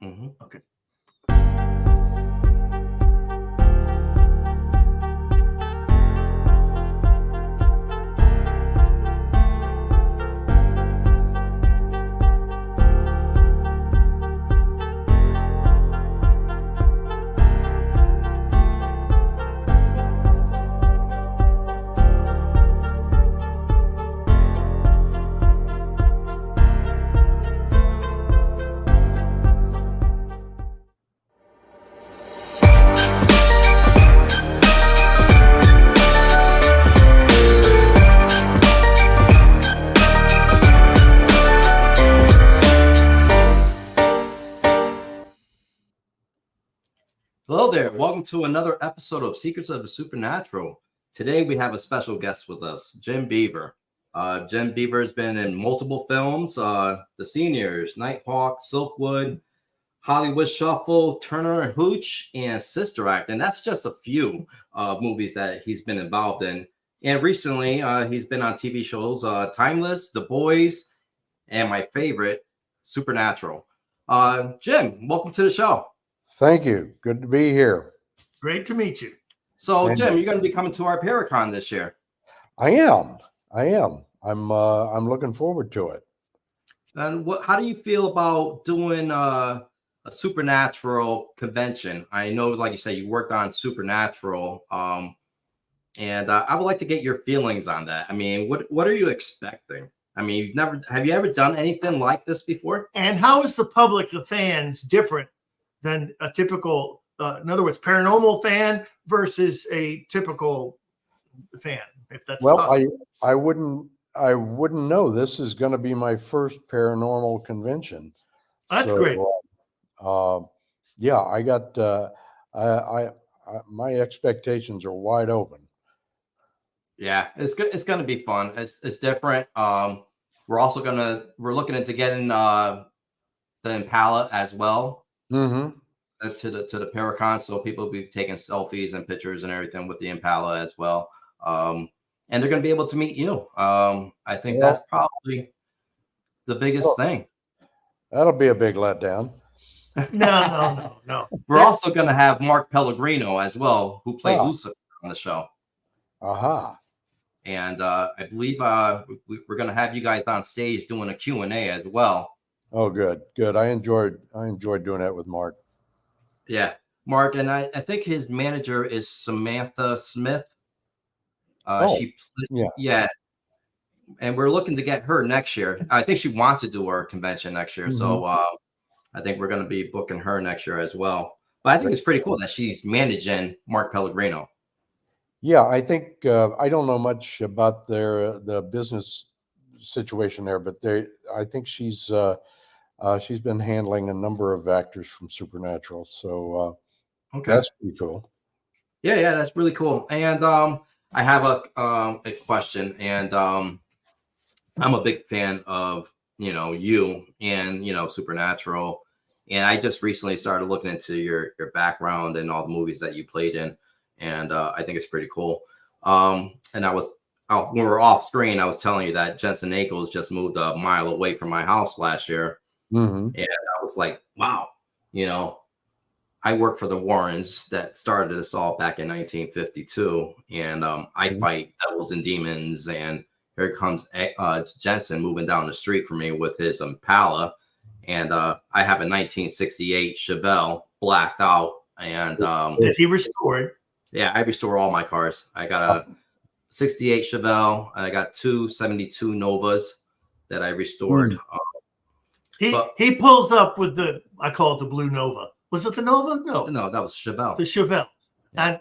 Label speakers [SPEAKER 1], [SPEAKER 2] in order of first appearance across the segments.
[SPEAKER 1] Okay. Hello there. Welcome to another episode of Secrets of the Supernatural. Today we have a special guest with us, Jim Beaver. Jim Beaver has been in multiple films, The Seniors, Nighthawk, Silkwood, Hollywood Shuffle, Turner and Hooch, and Sister Act. And that's just a few movies that he's been involved in. And recently he's been on TV shows, Timeless, The Boys, and my favorite, Supernatural. Jim, welcome to the show.
[SPEAKER 2] Thank you. Good to be here.
[SPEAKER 1] Great to meet you. So, Jim, you're going to be coming to our Paracon this year.
[SPEAKER 2] I am. I'm looking forward to it.
[SPEAKER 1] And how do you feel about doing a Supernatural convention? I know, like you say, you worked on Supernatural, and I would like to get your feelings on that. I mean, what are you expecting? I mean, have you ever done anything like this before?
[SPEAKER 3] And how is the public, the fans, different than a typical, in other words, paranormal fan versus a typical fan? If that's possible.
[SPEAKER 2] I wouldn't know. This is going to be my first paranormal convention.
[SPEAKER 3] That's great.
[SPEAKER 2] Yeah, I got my expectations are wide open.
[SPEAKER 1] Yeah, it's good. It's going to be fun. It's different. We're looking into getting the Impala as well.
[SPEAKER 2] Mm-hmm.
[SPEAKER 1] To the Paracon, so people will be taking selfies and pictures and everything with the Impala as well. And they're going to be able to meet you. I think that's probably the biggest thing.
[SPEAKER 2] That'll be a big letdown.
[SPEAKER 3] No.
[SPEAKER 1] We're also going to have Mark Pellegrino as well, who played Lucifer on the show.
[SPEAKER 2] Aha.
[SPEAKER 1] And I believe we're going to have you guys on stage doing a Q&A as well.
[SPEAKER 2] Oh, good. I enjoyed doing that with Mark.
[SPEAKER 1] Yeah, Mark, and I think his manager is Samantha Smith. Yeah, and we're looking to get her next year. I think she wants to do our convention next year, so I think we're going to be booking her next year as well. But I think it's pretty cool that she's managing Mark Pellegrino.
[SPEAKER 2] Yeah, I think I don't know much about the business situation there, but I think she's been handling a number of actors from Supernatural, so that's pretty cool.
[SPEAKER 1] Yeah, that's really cool. And I have a question, and I'm a big fan of you and Supernatural, and I just recently started looking into your background and all the movies that you played in, and I think it's pretty cool. And when we were off screen, I was telling you that Jensen Ackles just moved a mile away from my house last year.
[SPEAKER 2] Mm-hmm.
[SPEAKER 1] And I was like, wow, I work for the Warrens that started this all back in 1952. And I fight devils and demons. And here comes Jensen moving down the street for me with his Impala. And I have a 1968 Chevelle blacked out. And
[SPEAKER 3] that he restored.
[SPEAKER 1] Yeah, I restore all my cars. I got a 68 Chevelle. And I got two 72 Novas that I restored.
[SPEAKER 3] He pulls up with I call it the Blue Nova. Was it the Nova?
[SPEAKER 1] No, that was Chevelle.
[SPEAKER 3] The Chevelle. Yeah.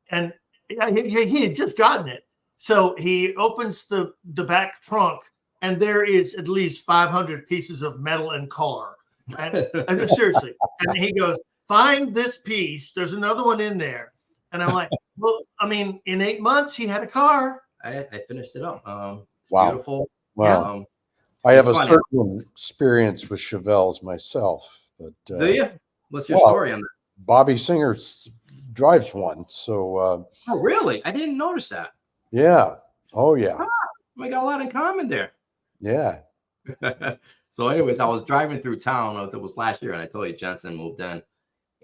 [SPEAKER 3] And he had just gotten it. So he opens the back trunk, and there is at least 500 pieces of metal and car. And seriously. And he goes, find this piece. There's another one in there. And I'm like, well, I mean, in 8 months, he had a car.
[SPEAKER 1] I finished it up. It's
[SPEAKER 2] wow.
[SPEAKER 1] Beautiful.
[SPEAKER 2] Wow. I have a certain experience with Chevelles myself. But,
[SPEAKER 1] do you? What's your story on that?
[SPEAKER 2] Bobby Singer drives one. So.
[SPEAKER 1] Oh, really? I didn't notice that.
[SPEAKER 2] Yeah. Oh, yeah.
[SPEAKER 1] We got a lot in common there.
[SPEAKER 2] Yeah.
[SPEAKER 1] So, anyways, I was driving through town. It was last year, and I told you Jensen moved in.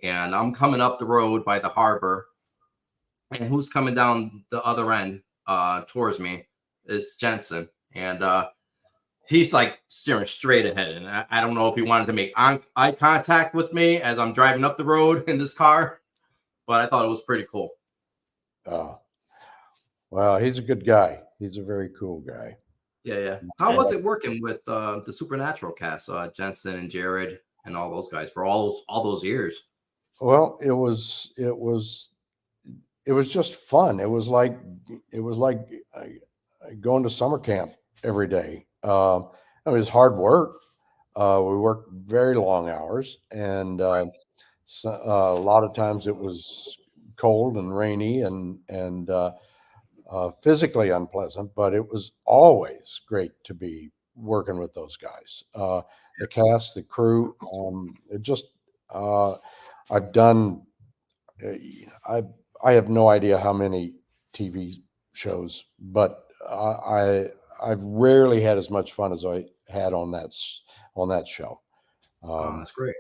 [SPEAKER 1] And I'm coming up the road by the harbor. And who's coming down the other end towards me is Jensen. And he's like steering straight ahead. And I don't know if he wanted to make eye contact with me as I'm driving up the road in this car. But I thought it was pretty cool.
[SPEAKER 2] Well, he's a good guy. He's a very cool guy.
[SPEAKER 1] Yeah. How was it working with the Supernatural cast, Jensen and Jared and all those guys for all those years?
[SPEAKER 2] Well, it was just fun. It was like going to summer camp every day. It was hard work. We worked very long hours, and so, a lot of times it was cold and rainy and physically unpleasant, but it was always great to be working with those guys. The cast, the crew, it just, I've done, I have no idea how many TV shows, but I've rarely had as much fun as I had on that show.
[SPEAKER 1] That's great.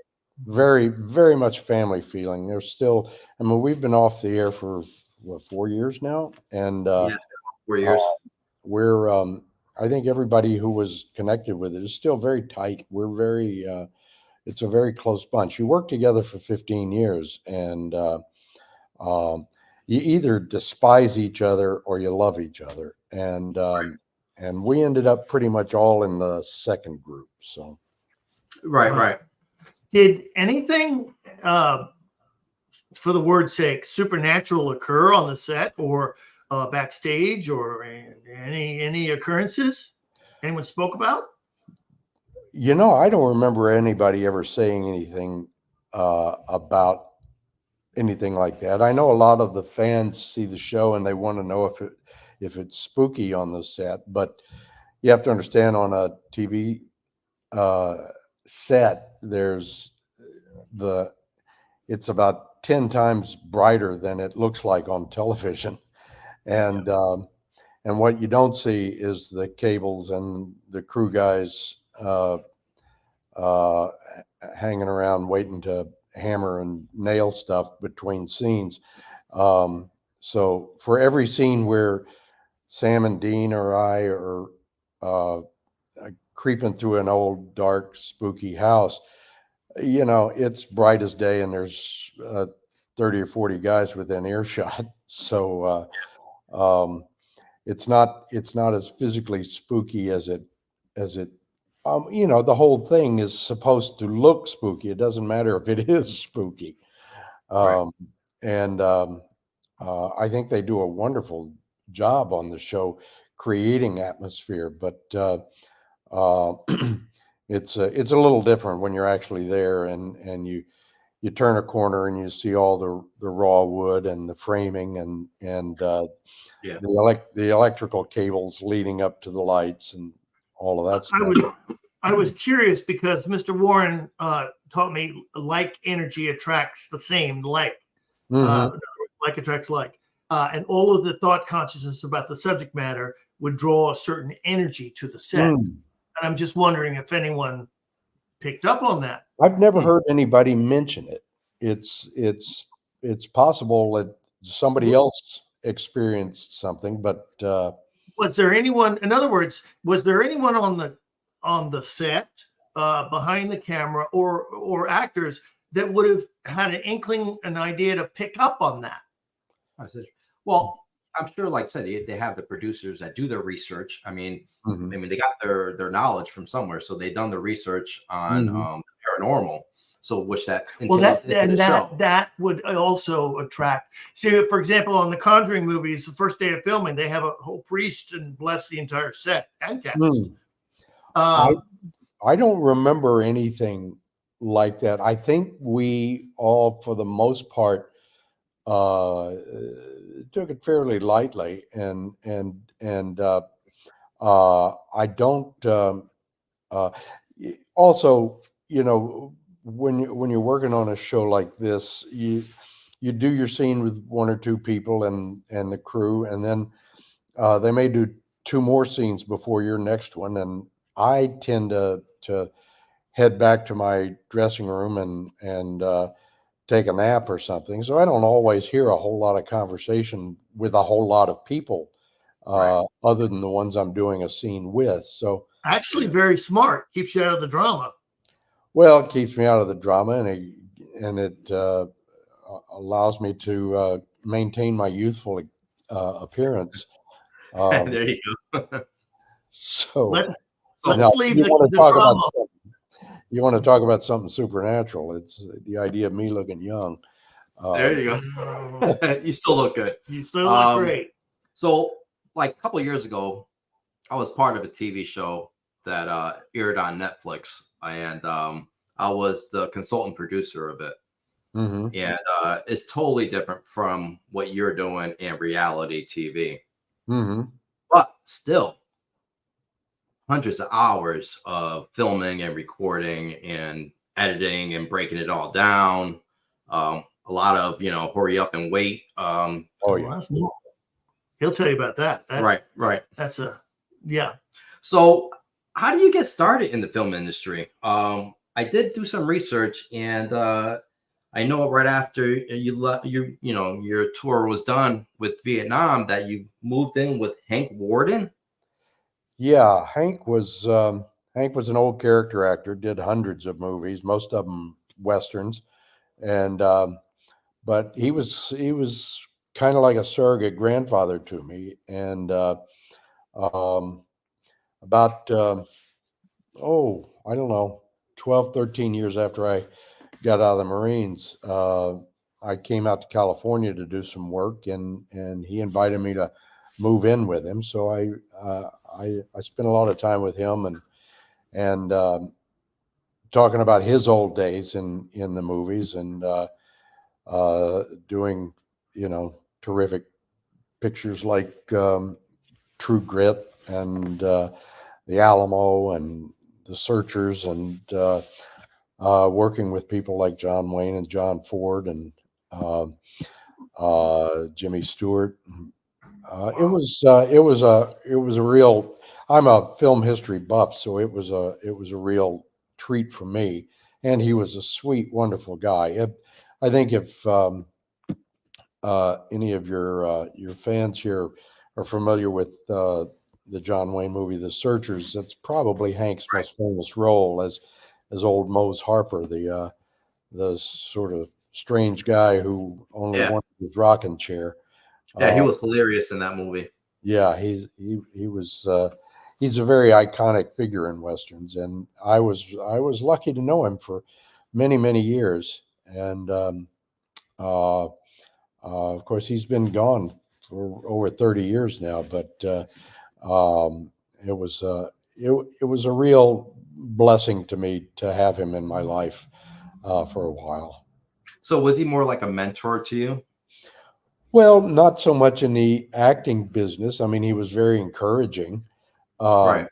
[SPEAKER 2] Very, very much family feeling. There's still, I mean, we've been off the air for what, 4 years now, and
[SPEAKER 1] Yes, 4 years.
[SPEAKER 2] we're I think everybody who was connected with it is still very tight. We're very it's a very close bunch. You work together for 15 years, and you either despise each other or you love each other, and we ended up pretty much all in the second group. So
[SPEAKER 1] Right.
[SPEAKER 3] Did anything, for the word's sake, supernatural occur on the set or backstage, or any occurrences anyone spoke about?
[SPEAKER 2] You know, I don't remember anybody ever saying anything about anything like that. I know a lot of the fans see the show and they want to know if it's spooky on the set, but you have to understand, on a TV set, it's about 10 times brighter than it looks like on television, and what you don't see is the cables and the crew guys hanging around waiting to hammer and nail stuff between scenes. So for every scene where Sam and Dean or I are creeping through an old, dark, spooky house, you know, it's bright as day, and there's 30 or 40 guys within earshot. So it's not as physically spooky as it you know, the whole thing is supposed to look spooky. It doesn't matter if it is spooky.
[SPEAKER 1] Right.
[SPEAKER 2] And I think they do a wonderful job on the show creating atmosphere, but it's a little different when you're actually there, and you turn a corner and you see all the raw wood and the framing and the electrical cables leading up to the lights and all of that stuff.
[SPEAKER 3] I was curious because Mr. Warren taught me like energy attracts the same like. Like attracts like. And all of the thought consciousness about the subject matter would draw a certain energy to the set. And I'm just wondering if anyone picked up on that.
[SPEAKER 2] I've never heard anybody mention it. It's possible that somebody else experienced something, but
[SPEAKER 3] was there anyone, in other words, was there anyone on the set, behind the camera, or actors that would have had an inkling, an idea to pick up on that?
[SPEAKER 1] I said, well, I'm sure, like I said, they have the producers that do their research. I mean, they got their knowledge from somewhere, so they've done the research on paranormal. So, which that
[SPEAKER 3] that would also attract. See, for example, on the Conjuring movies, the first day of filming, they have a whole priest and bless the entire set and cast.
[SPEAKER 2] I don't remember anything like that. I think we all, for the most part, took it fairly lightly, and I don't. Also, you know, when you're working on a show like this, you do your scene with one or two people and the crew, and then they may do two more scenes before your next one, I tend to head back to my dressing room and take a nap or something. So I don't always hear a whole lot of conversation with a whole lot of people, other than the ones I'm doing a scene with. So
[SPEAKER 3] Actually, very smart. Keeps you out of the drama.
[SPEAKER 2] well, it keeps me out of the drama, and it allows me to maintain my youthful appearance.
[SPEAKER 1] There you go.
[SPEAKER 2] So
[SPEAKER 3] Let's
[SPEAKER 2] now,
[SPEAKER 3] leave
[SPEAKER 2] you
[SPEAKER 3] the,
[SPEAKER 2] want to
[SPEAKER 3] the
[SPEAKER 2] talk about
[SPEAKER 3] drama.
[SPEAKER 2] you want to talk about something supernatural? It's the idea of me looking young.
[SPEAKER 1] There you go. You still look good.
[SPEAKER 3] You still look great.
[SPEAKER 1] So, like a couple of years ago, I was part of a TV show that aired on Netflix, and I was the consultant producer of it.
[SPEAKER 2] Mm-hmm.
[SPEAKER 1] And it's totally different from what you're doing in reality TV.
[SPEAKER 2] Mm-hmm.
[SPEAKER 1] But still, hundreds of hours of filming and recording and editing and breaking it all down. A lot of, hurry up and wait.
[SPEAKER 2] Oh, yeah.
[SPEAKER 3] That's cool. He'll tell you about that. That's,
[SPEAKER 1] Right.
[SPEAKER 3] That's yeah.
[SPEAKER 1] So how do you get started in the film industry? I did do some research, and I know right after your tour was done with Vietnam that you moved in with Hank Warden.
[SPEAKER 2] Yeah, Hank was an old character actor, did hundreds of movies, most of them westerns, and but he was kind of like a surrogate grandfather to me. And about I don't know, 12, 13 years after I got out of the Marines, I came out to California to do some work, and he invited me to move in with him. So I spent a lot of time with him and talking about his old days in the movies, and doing terrific pictures like True Grit and The Alamo and The Searchers, and working with people like John Wayne and John Ford and Jimmy Stewart. It was a real. I'm a film history buff, so it was a real treat for me. And he was a sweet, wonderful guy. I think if any of your fans here are familiar with the John Wayne movie The Searchers, that's probably Hank's most famous role as old Mose Harper, the sort of strange guy who only wanted his rocking chair.
[SPEAKER 1] Yeah, he was hilarious in that movie.
[SPEAKER 2] Yeah, he was. He's a very iconic figure in westerns, and I was lucky to know him for many years. And of course, he's been gone for over 30 years now. But it was a real blessing to me to have him in my life for a while.
[SPEAKER 1] So was he more like a mentor to you?
[SPEAKER 2] Well, not so much in the acting business. I mean, he was very encouraging.
[SPEAKER 1] Right.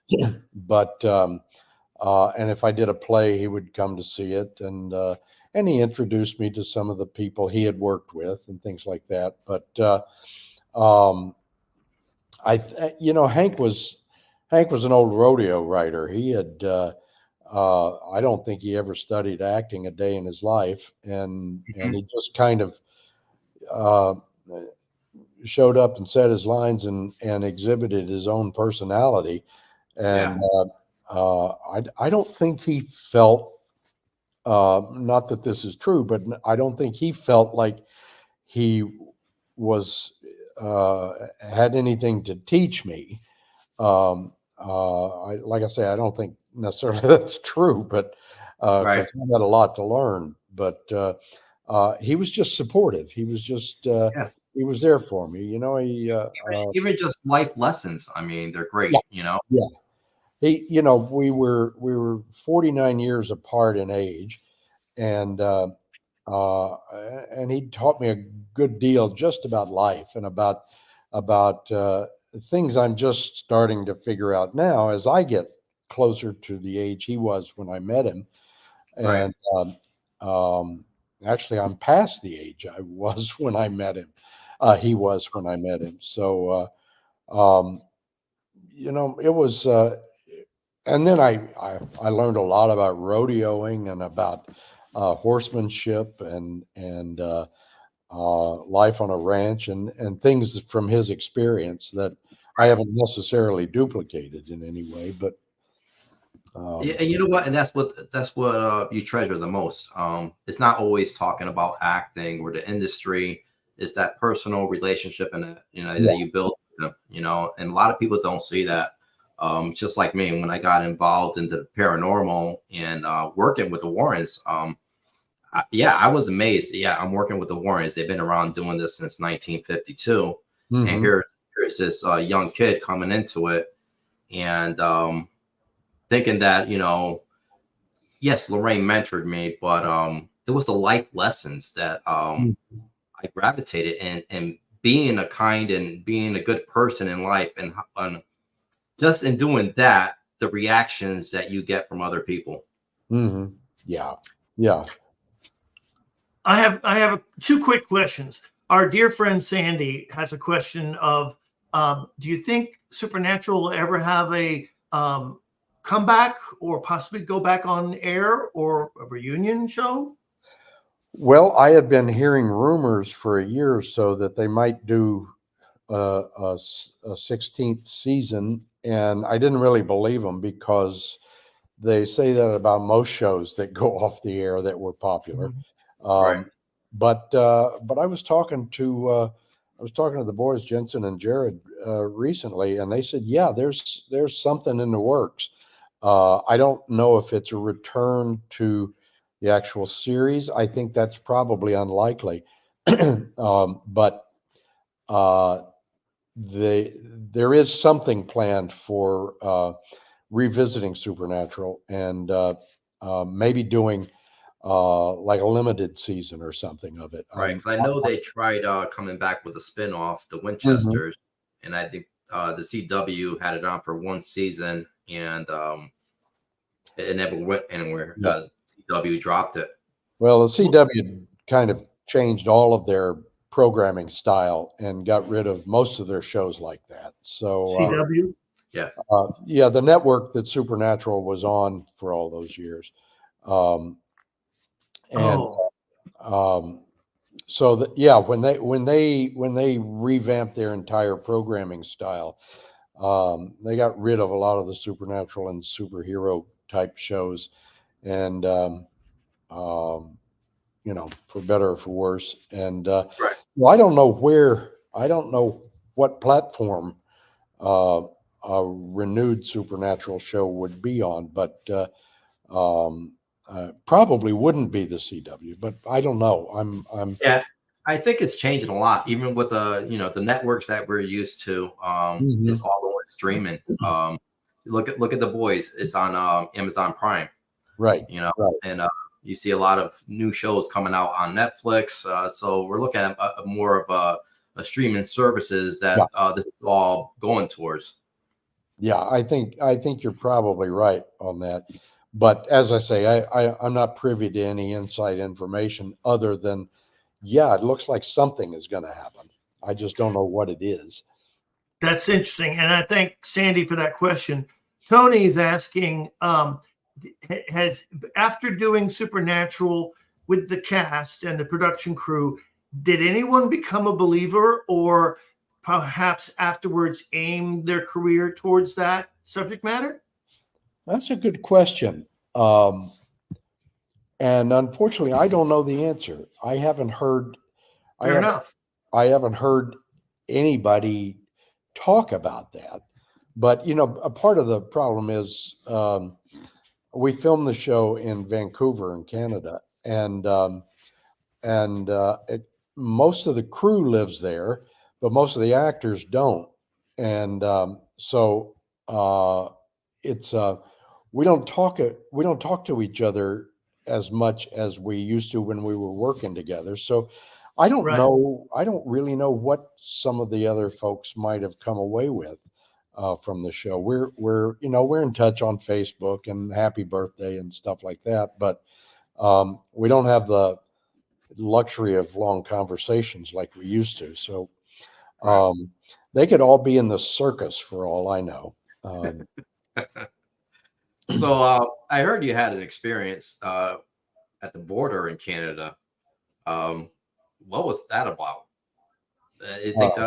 [SPEAKER 2] But and if I did a play, he would come to see it, and he introduced me to some of the people he had worked with and things like that. But Hank was an old rodeo rider. He had I don't think he ever studied acting a day in his life, and he just kind of showed up and said his lines and exhibited his own personality. And I don't think he felt, not that this is true, but I don't think he felt like he was had anything to teach me. Like I say, I don't think necessarily that's true, but because I had a lot to learn. But he was just supportive. He was just he was there for me.
[SPEAKER 1] Even just life lessons. I mean, they're great.
[SPEAKER 2] Yeah. He, we were 49 years apart in age, and he taught me a good deal just about life and about things I'm just starting to figure out now as I get closer to the age he was when I met him. And actually, I'm past the age I was when I met him. He was when I met him. So, it was and then I learned a lot about rodeoing and about horsemanship and life on a ranch and things from his experience that I haven't necessarily duplicated in any way, but
[SPEAKER 1] Yeah, and you know what? And that's what you treasure the most. It's not always talking about acting or the industry. It's that personal relationship and that, that you build with them, and a lot of people don't see that. Just like me, when I got involved into the paranormal and working with the Warrens, I was amazed. Yeah, I'm working with the Warrens. They've been around doing this since 1952, and here's this young kid coming into it, and thinking that, yes, Lorraine mentored me, but it was the life lessons that I gravitated and being a kind and being a good person in life, and just in doing that, the reactions that you get from other people.
[SPEAKER 2] Yeah.
[SPEAKER 3] I have two quick questions. Our dear friend Sandy has a question of, do you think Supernatural will ever have a comeback or possibly go back on air or a reunion show?
[SPEAKER 2] Well, I had been hearing rumors for a year or so that they might do a 16th season, and I didn't really believe them because they say that about most shows that go off the air that were popular.
[SPEAKER 1] Right.
[SPEAKER 2] But I was talking to the boys, Jensen and Jared, recently, and they said, yeah, there's something in the works. I don't know if it's a return to the actual series. I think that's probably unlikely. But there is something planned for revisiting Supernatural and maybe doing like a limited season or something of it.
[SPEAKER 1] Right. Because I know they tried coming back with a spin-off, the Winchesters, and I think the CW had it on for one season, and it never went anywhere. CW dropped it.
[SPEAKER 2] Well, the CW kind of changed all of their programming style and got rid of most of their shows like that. So
[SPEAKER 3] CW?
[SPEAKER 2] Yeah, the network that Supernatural was on for all those years. So that, yeah, when they revamped their entire programming style, they got rid of a lot of the supernatural and superhero type shows, and for better or for worse. And well, I don't know what platform a renewed supernatural show would be on, but probably wouldn't be the CW, but I don't know.
[SPEAKER 1] Yeah, I think it's changing a lot, even with the networks that we're used to. It's all going streaming. Look at The Boys. It's on Amazon Prime,
[SPEAKER 2] right?
[SPEAKER 1] And you see a lot of new shows coming out on Netflix. So we're looking at more of a streaming services that this is all going towards.
[SPEAKER 2] Yeah, I think you're probably right on that. But as I say, I'm not privy to any inside information other than, it looks like something is going to happen. I just don't know what it is.
[SPEAKER 3] That's interesting. And I thank Sandy for that question. Tony is asking, after doing Supernatural with the cast and the production crew, did anyone become a believer or perhaps afterwards aim their career towards that subject matter?
[SPEAKER 2] That's a good question. And unfortunately, I don't know the answer. I haven't heard.
[SPEAKER 3] Fair enough.
[SPEAKER 2] I haven't heard anybody talk about that. But, a part of the problem is we filmed the show in Vancouver in Canada, and most of the crew lives there, but most of the actors don't. And so it's we don't talk to each other as much as we used to when we were working together. So I don't know. I don't really know what some of the other folks might have come away with from the show. We're in touch on Facebook and happy birthday and stuff like that, but we don't have the luxury of long conversations like we used to. So they could all be in the circus for all I know.
[SPEAKER 1] So I heard you had an experience at the border in Canada. What was that about? You think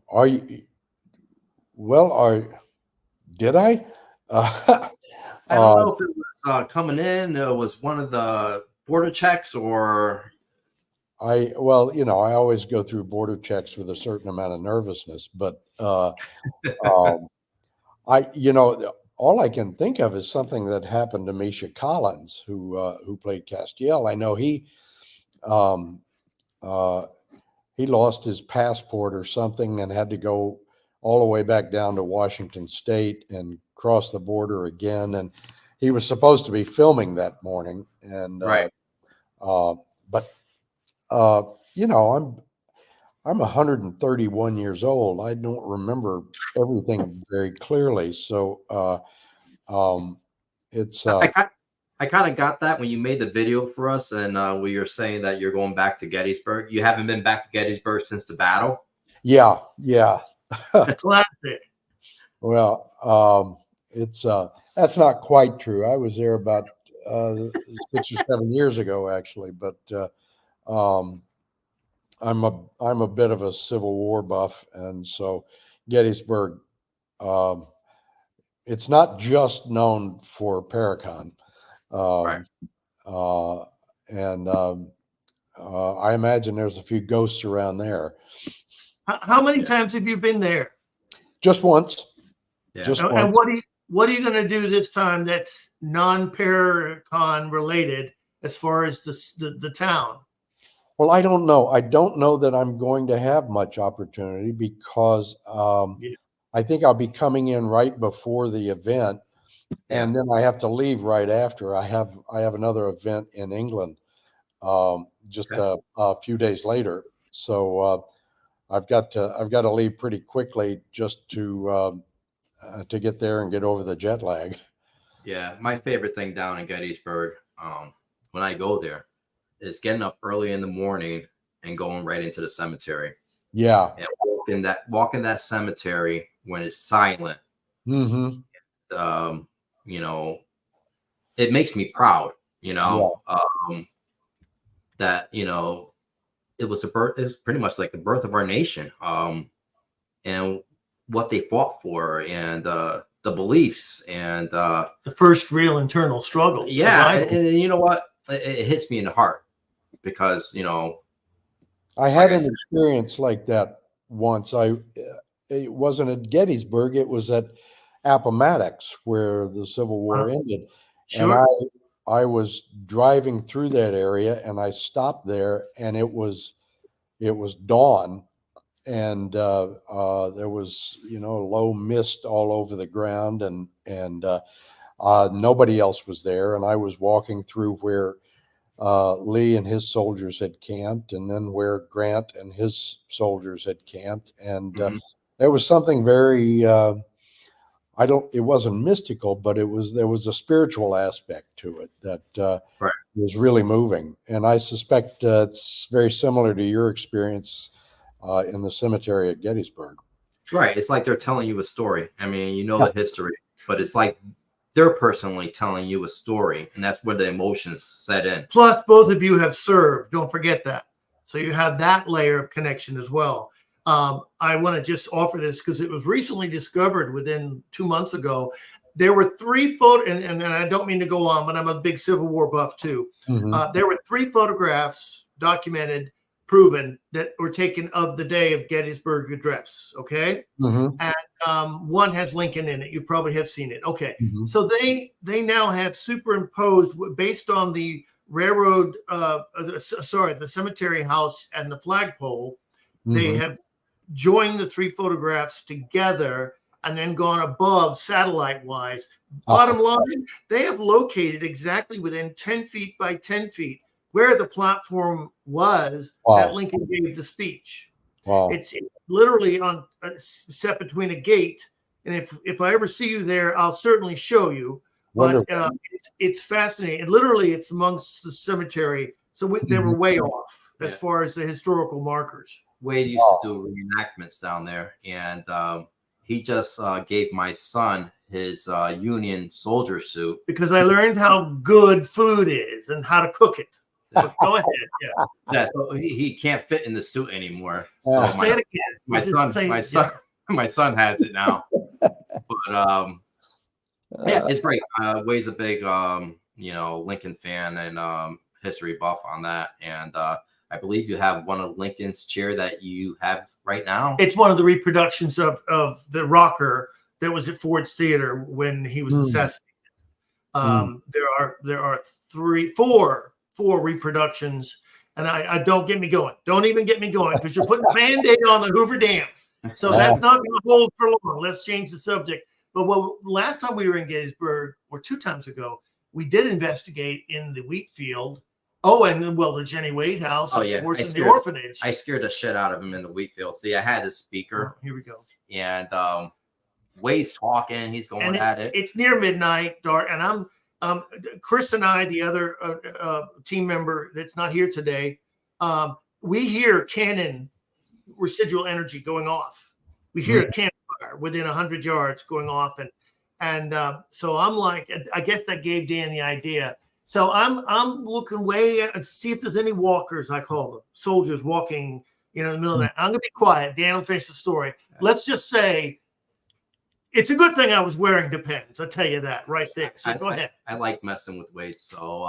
[SPEAKER 2] Are you? Well, did I?
[SPEAKER 1] I don't know if it was coming in. Was one of the border checks or
[SPEAKER 2] Well, I always go through border checks with a certain amount of nervousness, but all I can think of is something that happened to Misha Collins, who played Castiel. I know um, he lost his passport or something and had to go all the way back down to Washington State and cross the border again. And he was supposed to be filming that morning. And
[SPEAKER 1] right?
[SPEAKER 2] but I'm 131 years old. I don't remember everything very clearly. So it's
[SPEAKER 1] I kind of got that when you made the video for us, and where you're saying that you're going back to Gettysburg. You haven't been back to Gettysburg since the battle.
[SPEAKER 2] yeah.
[SPEAKER 3] Classic.
[SPEAKER 2] Well, it's that's not quite true. I was there about 6 or 7 years ago, actually, but I'm a bit of a Civil War buff, and so Gettysburg. It's not just known for Paracon,
[SPEAKER 1] Right.
[SPEAKER 2] and I imagine there's a few ghosts around there.
[SPEAKER 3] How many times have you been there?
[SPEAKER 2] Just once.
[SPEAKER 1] Yeah.
[SPEAKER 2] Just
[SPEAKER 3] And
[SPEAKER 2] once.
[SPEAKER 3] what are you going to do this time that's non-Paracon related as far as the town?
[SPEAKER 2] Well, I don't know. I don't know that I'm going to have much opportunity because I think I'll be coming in right before the event, and then I have to leave right after. I have another event in England just a few days later. So I've got to leave pretty quickly just to get there and get over the jet lag.
[SPEAKER 1] Yeah, my favorite thing down in Gettysburg, when I go there, is getting up early in the morning and going right into the cemetery.
[SPEAKER 2] Yeah,
[SPEAKER 1] and walking that cemetery when it's silent.
[SPEAKER 2] Mm-hmm.
[SPEAKER 1] It makes me proud. That it was it was pretty much like the birth of our nation. And what they fought for, and the beliefs, and
[SPEAKER 3] the first real internal struggle.
[SPEAKER 1] Yeah, and you know what? It hits me in the heart because
[SPEAKER 2] I had an experience like that once. It wasn't at Gettysburg; it was at Appomattox, where the Civil War ended.
[SPEAKER 3] Sure.
[SPEAKER 2] And I was driving through that area, and I stopped there, and it was dawn, and there was low mist all over the ground, and nobody else was there, and I was walking through where Lee and his soldiers had camped, and then where Grant and his soldiers had camped, and there was something very it wasn't mystical, but there was a spiritual aspect to it that was really moving, and I suspect it's very similar to your experience in the cemetery at Gettysburg.
[SPEAKER 1] Right. It's like they're telling you a story. I mean, the history, but it's like they're personally telling you a story, and that's where the emotions set in.
[SPEAKER 3] Plus, both of you have served. Don't forget that. So you have that layer of connection as well. I want to just offer this because it was recently discovered within 2 months ago. There were 3 photos, and I don't mean to go on, but I'm a big Civil War buff too.
[SPEAKER 2] Mm-hmm.
[SPEAKER 3] There were 3 photographs documented, proven, that were taken of the day of Gettysburg Address. Okay.
[SPEAKER 2] Mm-hmm.
[SPEAKER 3] And one has Lincoln in it. You probably have seen it. Okay.
[SPEAKER 2] Mm-hmm.
[SPEAKER 3] So they now have superimposed, based on the railroad, the cemetery house and the flagpole, they have joined the 3 photographs together and then gone above satellite wise. Bottom line, they have located exactly within 10 feet by 10 feet where the platform was that Lincoln gave the speech.
[SPEAKER 2] Wow.
[SPEAKER 3] It's literally on set between a gate. And if I ever see you there, I'll certainly show you. But it's fascinating. And literally, it's amongst the cemetery. So they were way off as far as the historical markers.
[SPEAKER 1] Wade used to do reenactments down there, and he just gave my son his Union soldier suit.
[SPEAKER 3] Because I learned how good food is and how to cook it. But go ahead. Yeah.
[SPEAKER 1] Yeah, so he can't fit in the suit anymore. So
[SPEAKER 2] Yeah.
[SPEAKER 1] my son has it now. But yeah, it's great. Way's a big Lincoln fan and history buff on that. And I believe you have one of Lincoln's chair that you have right now.
[SPEAKER 3] It's one of the reproductions of the rocker that was at Ford's Theater when he was assassinated. There are four reproductions, and I don't get me going. Don't even get me going because you're putting a Band-Aid on the Hoover Dam. So that's not going to hold for long. Let's change the subject. But last time we were in Gettysburg, or 2 times ago, we did investigate in the wheat field. Oh, and the Jenny Wade house.
[SPEAKER 1] Oh, yeah.
[SPEAKER 3] Of course, in the orphanage.
[SPEAKER 1] I scared the shit out of him in the wheat field. See, I had his speaker.
[SPEAKER 3] Oh, here we go.
[SPEAKER 1] And Wade's talking. He's going at it.
[SPEAKER 3] It's near midnight, dark, and I'm Chris and I, the other team member that's not here today, we hear cannon residual energy going off. We hear a cannon fire within 100 yards going off, and so I'm like, I guess that gave Dan the idea. So I'm looking way to see if there's any walkers, I call them soldiers walking, in the middle of the night. I'm gonna be quiet. Dan will finish the story. Let's just say it's a good thing I was wearing Depends. I'll tell you that right there. So go ahead.
[SPEAKER 1] I like messing with Wade. So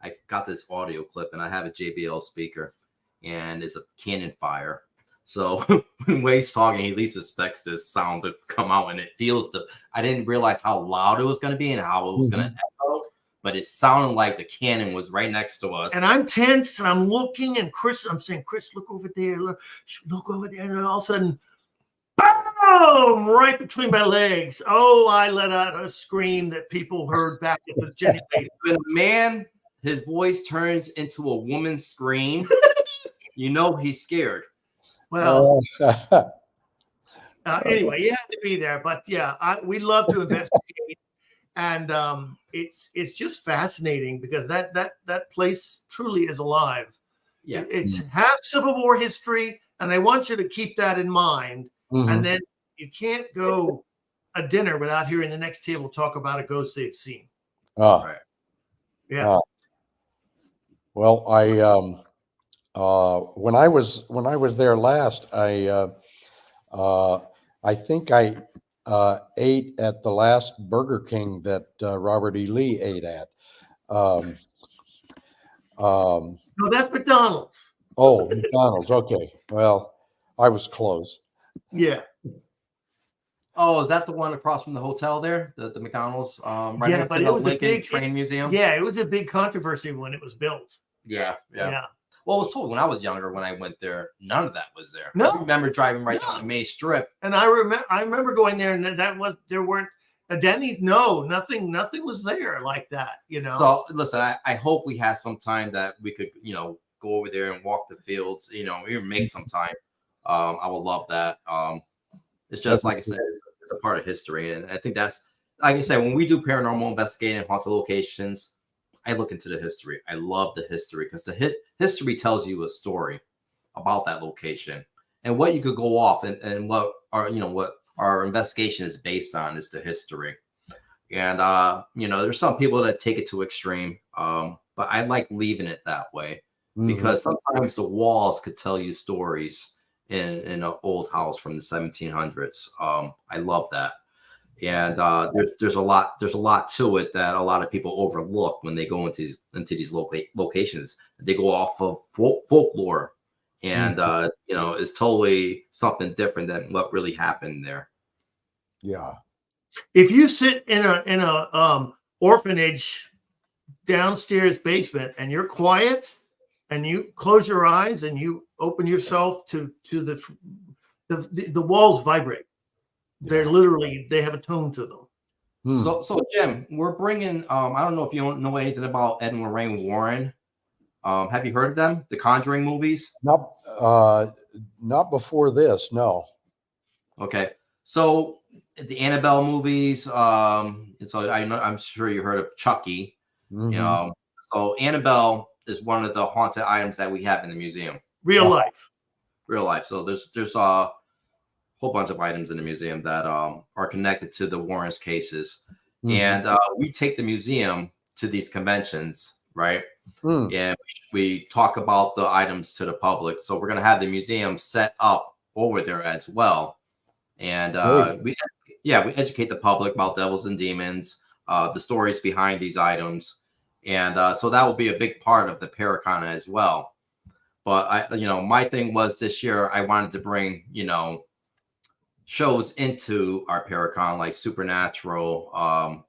[SPEAKER 1] I got this audio clip and I have a JBL speaker and it's a cannon fire. So when Wade's talking, he at least expects this sound to come out and it feels I didn't realize how loud it was going to be and how it was going to echo, but it sounded like the cannon was right next to us.
[SPEAKER 3] And I'm tense and I'm looking and I'm saying, Chris, look over there. Look over there. And all of a sudden, boom, right between my legs. Oh, I let out a scream that people heard back at the Jenny Wade.
[SPEAKER 1] When a man, his voice turns into a woman's scream, he's scared.
[SPEAKER 3] Well, anyway, you have to be there. But yeah, we love to investigate. And it's just fascinating because that place truly is alive.
[SPEAKER 1] Yeah,
[SPEAKER 3] It's half Civil War history. And I want you to keep that in mind. And then you can't go a dinner without hearing the next table talk about a ghost they've seen.
[SPEAKER 2] Oh,
[SPEAKER 1] right.
[SPEAKER 3] Yeah.
[SPEAKER 2] Well, when I was there last, I think I ate at the last Burger King that Robert E. Lee ate at.
[SPEAKER 3] No, that's McDonald's.
[SPEAKER 2] Oh, McDonald's. Okay. Well, I was close.
[SPEAKER 3] Yeah.
[SPEAKER 1] Oh, is that the one across from the hotel there? The McDonald's right
[SPEAKER 3] Yeah,
[SPEAKER 1] next
[SPEAKER 3] but
[SPEAKER 1] to
[SPEAKER 3] it
[SPEAKER 1] the
[SPEAKER 3] was a
[SPEAKER 1] Lincoln
[SPEAKER 3] big
[SPEAKER 1] Train Museum?
[SPEAKER 3] Yeah, it was a big controversy when it was built.
[SPEAKER 1] Yeah.
[SPEAKER 3] Yeah.
[SPEAKER 1] Well, I was told when I was younger, when I went there, none of that was there.
[SPEAKER 3] No.
[SPEAKER 1] I remember driving right down the main strip.
[SPEAKER 3] And I remember going there, and there weren't Denny. No, nothing was there like that.
[SPEAKER 1] So listen, I hope we have some time that we could, go over there and walk the fields. Even make some time. I would love that. It's just like I said, it's a part of history, and I think that's like I said. When we do paranormal investigating and haunted locations, I look into the history. I love the history because the history tells you a story about that location and what you could go off and what our investigation is based on is the history. And there's some people that take it to extreme, but I like leaving it that way because sometimes the walls could tell you stories in an old house from the 1700s. I love that. And there's a lot to it that a lot of people overlook when they go into these locations. They go off of folklore, and it's totally something different than what really happened there.
[SPEAKER 2] Yeah.
[SPEAKER 3] If you sit in a orphanage downstairs basement and you're quiet and you close your eyes and you open yourself to the walls vibrate. They're literally, they have a tone to them.
[SPEAKER 1] So Jim, we're bringing, I don't know if you don't know anything about Ed and Lorraine Warren. Have you heard of them? The Conjuring movies?
[SPEAKER 2] Not before this. No.
[SPEAKER 1] Okay. So the Annabelle movies, and so I'm sure you heard of Chucky. So Annabelle is one of the haunted items that we have in the museum.
[SPEAKER 3] Real life.
[SPEAKER 1] So there's whole bunch of items in the museum that are connected to the Warrens cases.
[SPEAKER 2] Mhm.
[SPEAKER 1] And we take the museum to these conventions, right? And we talk about the items to the public. So we're going to have the museum set up over there as well. And we educate the public about devils and demons, the stories behind these items. And so that will be a big part of the Paracon as well. But my thing was this year, I wanted to bring, shows into our Paracon, like Supernatural,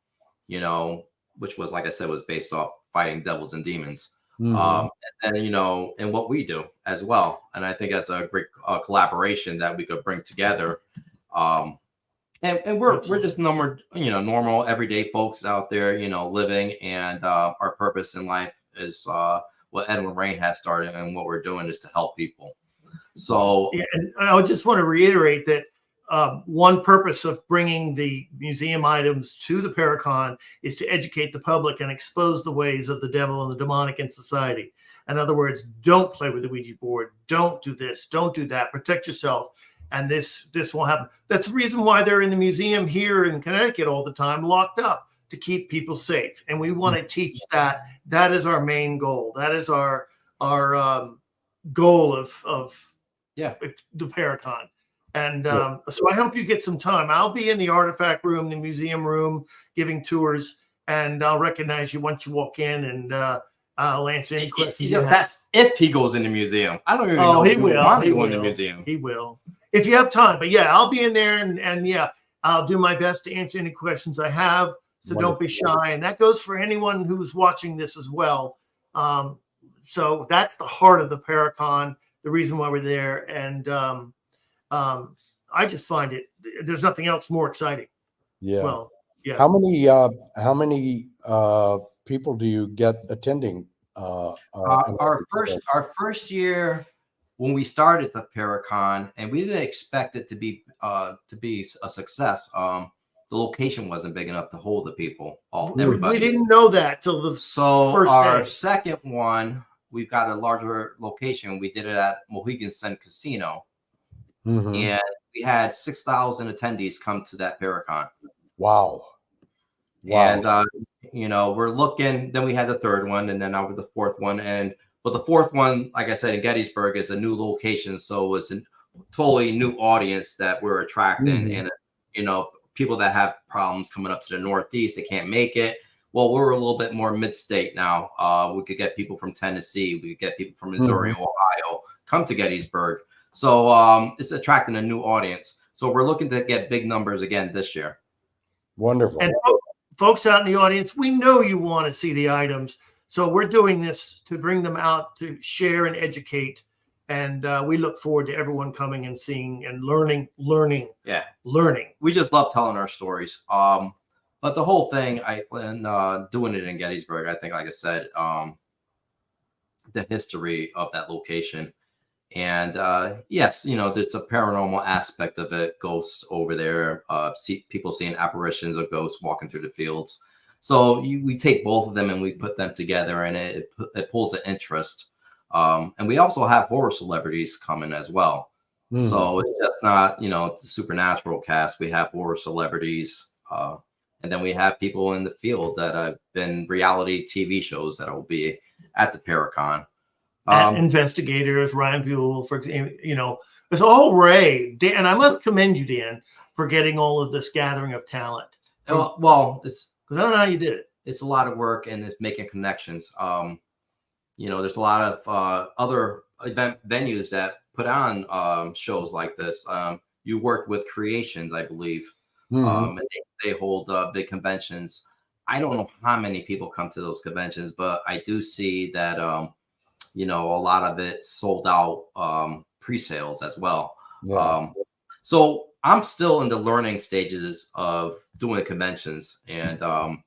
[SPEAKER 1] which was, like I said, was based off fighting devils and demons. And then, and what we do as well. And I think that's a great collaboration that we could bring together. And we're just normal everyday folks out there, living, and our purpose in life is what Edwin Rain has started, and what we're doing is to help people. So
[SPEAKER 3] yeah, and I just want to reiterate that one purpose of bringing the museum items to the Paracon is to educate the public and expose the ways of the devil and the demonic in society. In other words, don't play with the Ouija board. Don't do this. Don't do that. Protect yourself. And this won't happen. That's the reason why they're in the museum here in Connecticut all the time, locked up, to keep people safe. And we want to teach that. That is our main goal. That is our goal of the Paracon. And so I hope you get some time. I'll be in the artifact room, the museum room, giving tours, and I'll recognize you once you walk in, and I'll answer any questions.
[SPEAKER 1] That's if he goes in the museum. I don't even know if he will want to go in the museum.
[SPEAKER 3] He will, if you have time. But yeah, I'll be in there, and yeah, I'll do my best to answer any questions I have. So don't be shy. And that goes for anyone who's watching this as well. So that's the heart of the Paracon, the reason why we're there. And I just find there's nothing else more exciting. Yeah. Well, yeah.
[SPEAKER 2] How many people do you get attending?
[SPEAKER 1] Our first year when we started the Paracon, and we didn't expect it to be a success. The location wasn't big enough to hold the people. Everybody.
[SPEAKER 3] We didn't know that till the first day.
[SPEAKER 1] Second one, we've got a larger location. We did it at Mohegan Sun Casino. And we had 6,000 attendees come to that Paracon.
[SPEAKER 2] Wow.
[SPEAKER 1] And we're looking. Then we had the third one, and then now with the fourth one. But the fourth one, like I said, in Gettysburg, is a new location, so it was a totally new audience that we're attracting. And people that have problems coming up to the Northeast, they can't make it. Well, we're a little bit more mid-state now. We could get people from Tennessee, we could get people from Missouri, Ohio, come to Gettysburg. So it's attracting a new audience. So we're looking to get big numbers again this year.
[SPEAKER 2] Wonderful.
[SPEAKER 3] And folks out in the audience, we know you want to see the items. So we're doing this to bring them out, to share and educate. And we look forward to everyone coming and seeing and learning.
[SPEAKER 1] Yeah.
[SPEAKER 3] Learning.
[SPEAKER 1] We just love telling our stories. But the whole thing, doing it in Gettysburg, I think, like I said, the history of that location. And yes, there's a paranormal aspect of it. Ghosts over there, people seeing apparitions of ghosts walking through the fields. So we take both of them and we put them together, and it pulls an interest. And we also have horror celebrities coming as well. So it's just not, the supernatural cast. We have horror celebrities. And then we have people in the field that have been reality TV shows that will be at the Paracon.
[SPEAKER 3] Investigators, Ryan Buell, for example, there's a whole array. Dan, and I must commend you, Dan, for getting all of this gathering of talent.
[SPEAKER 1] Well, it's
[SPEAKER 3] because I don't know how you did it.
[SPEAKER 1] It's a lot of work, and it's making connections. There's a lot of other event venues that put on shows like this. You worked with Creations, I believe. And they hold big conventions. I don't know how many people come to those conventions, but I do see that a lot of it sold out pre-sales as well. So I'm still in the learning stages of doing conventions, and doing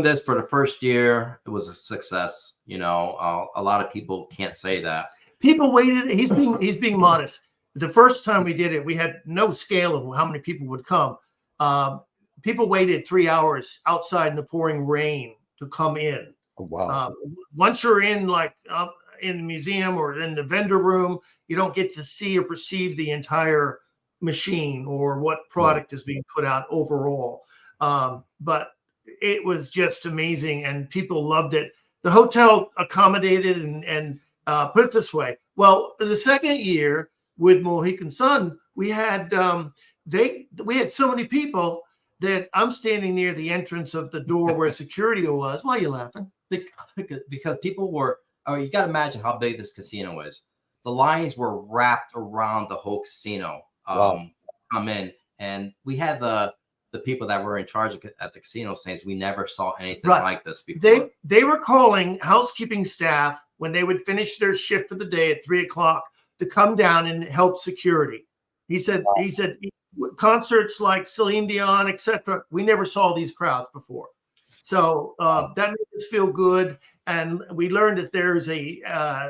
[SPEAKER 1] this for the first year, it was a success. A lot of people can't say that.
[SPEAKER 3] People waited. He's being modest. The first time we did it, we had no scale of how many people would come. People waited 3 hours outside in the pouring rain to come in.
[SPEAKER 2] Oh, wow.
[SPEAKER 3] Once you're in, in the museum or in the vendor room, you don't get to see or perceive the entire machine or what product is being put out overall. But it was just amazing, and people loved it. The hotel accommodated and put it this way. Well, the second year with Mohican Sun, we had so many people that I'm standing near the entrance of the door where security was. Why are you laughing?
[SPEAKER 1] Because people were, you got to imagine how big this casino is. The lines were wrapped around the whole casino. Come in, and we had the people that were in charge at the casino saying we never saw anything like this before.
[SPEAKER 3] They were calling housekeeping staff when they would finish their shift for the day at 3:00 to come down and help security. He said concerts like Celine Dion, etc. We never saw these crowds before. So that made us feel good. And we learned that there's a